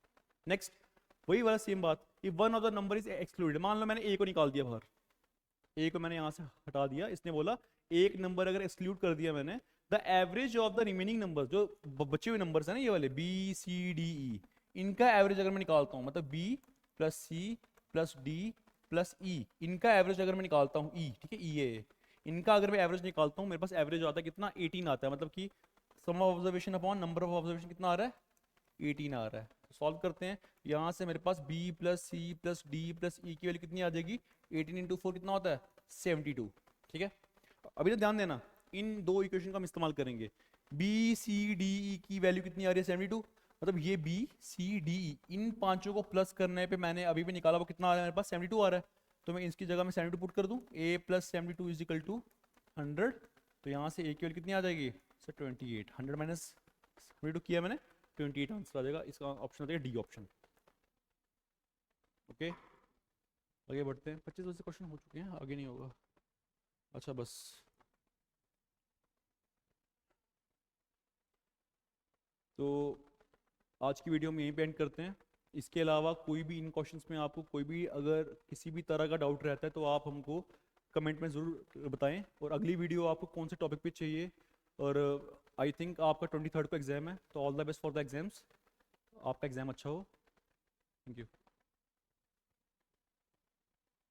नेक्स्ट वही वाला सेम बात, if one of the number is excluded, मान लो मैंने a को निकाल दिया बाहर, a को मैंने यहाँ से हटा दिया, इसने बोला एक नंबर अगर एक्सक्लूड कर दिया मैंने, the average of the remaining number, जो बचे हुए नंबर्स है ना ये वाले b c d e, इनका एवरेज अगर मैं निकालता हूँ, मतलब b plus C plus D plus E, इनका एवरेज अगर मैं निकालता हूँ ई, ठीक है ई है, इनका अगर मैं एवरेज निकालता हूँ मेरे पास एवरेज आता है कितना 18 आता है, मतलब कि sum of observation upon number of observation कितना आ रहा है 18 आ रहा है। सॉल्व करते हैं, यहाँ से मेरे पास b plus C plus D plus E की वैल्यू कितनी आ जाएगी 18 इंटू 4 कितना होता है 72, ठीक है। अभी तो ध्यान देना इन दो इक्वेशन का हम इस्तेमाल करेंगे, b c d e की वैल्यू कितनी आ रही है 72, मतलब ये b c d e इन पांचों को प्लस करने पे मैंने अभी भी निकाला वो कितना आ रहा है मेरे पास 72 आ रहा है, तो मैं इसकी जगह में 72 पुट कर दूं, a plus 72 is equal to 100, तो यहाँ से a की वैल्यू कितनी आ जाएगी सर 28, 100 माइनस 72 किया मैंने 28 आंसर आ जाएगा, इसका ऑप्शन आ जाएगा डी ऑप्शन, ओके। आगे बढ़ते हैं, 25 वैसे क्वेश्चन हो चुके हैं, आगे नहीं होगा, अच्छा बस। तो आज की वीडियो में यहीं पे एंड करते हैं, इसके अलावा कोई भी इन क्वेश्चंस में आपको कोई भी अगर किसी भी तरह का डाउट रहता है तो आप हमको कमेंट में ज़रूर बताएं, और अगली वीडियो आपको कौन से टॉपिक पे चाहिए, और आई थिंक आपका 23rd को एग्ज़ाम है, तो all the best for the exams, आपका एग्ज़ाम अच्छा हो, थैंक यू।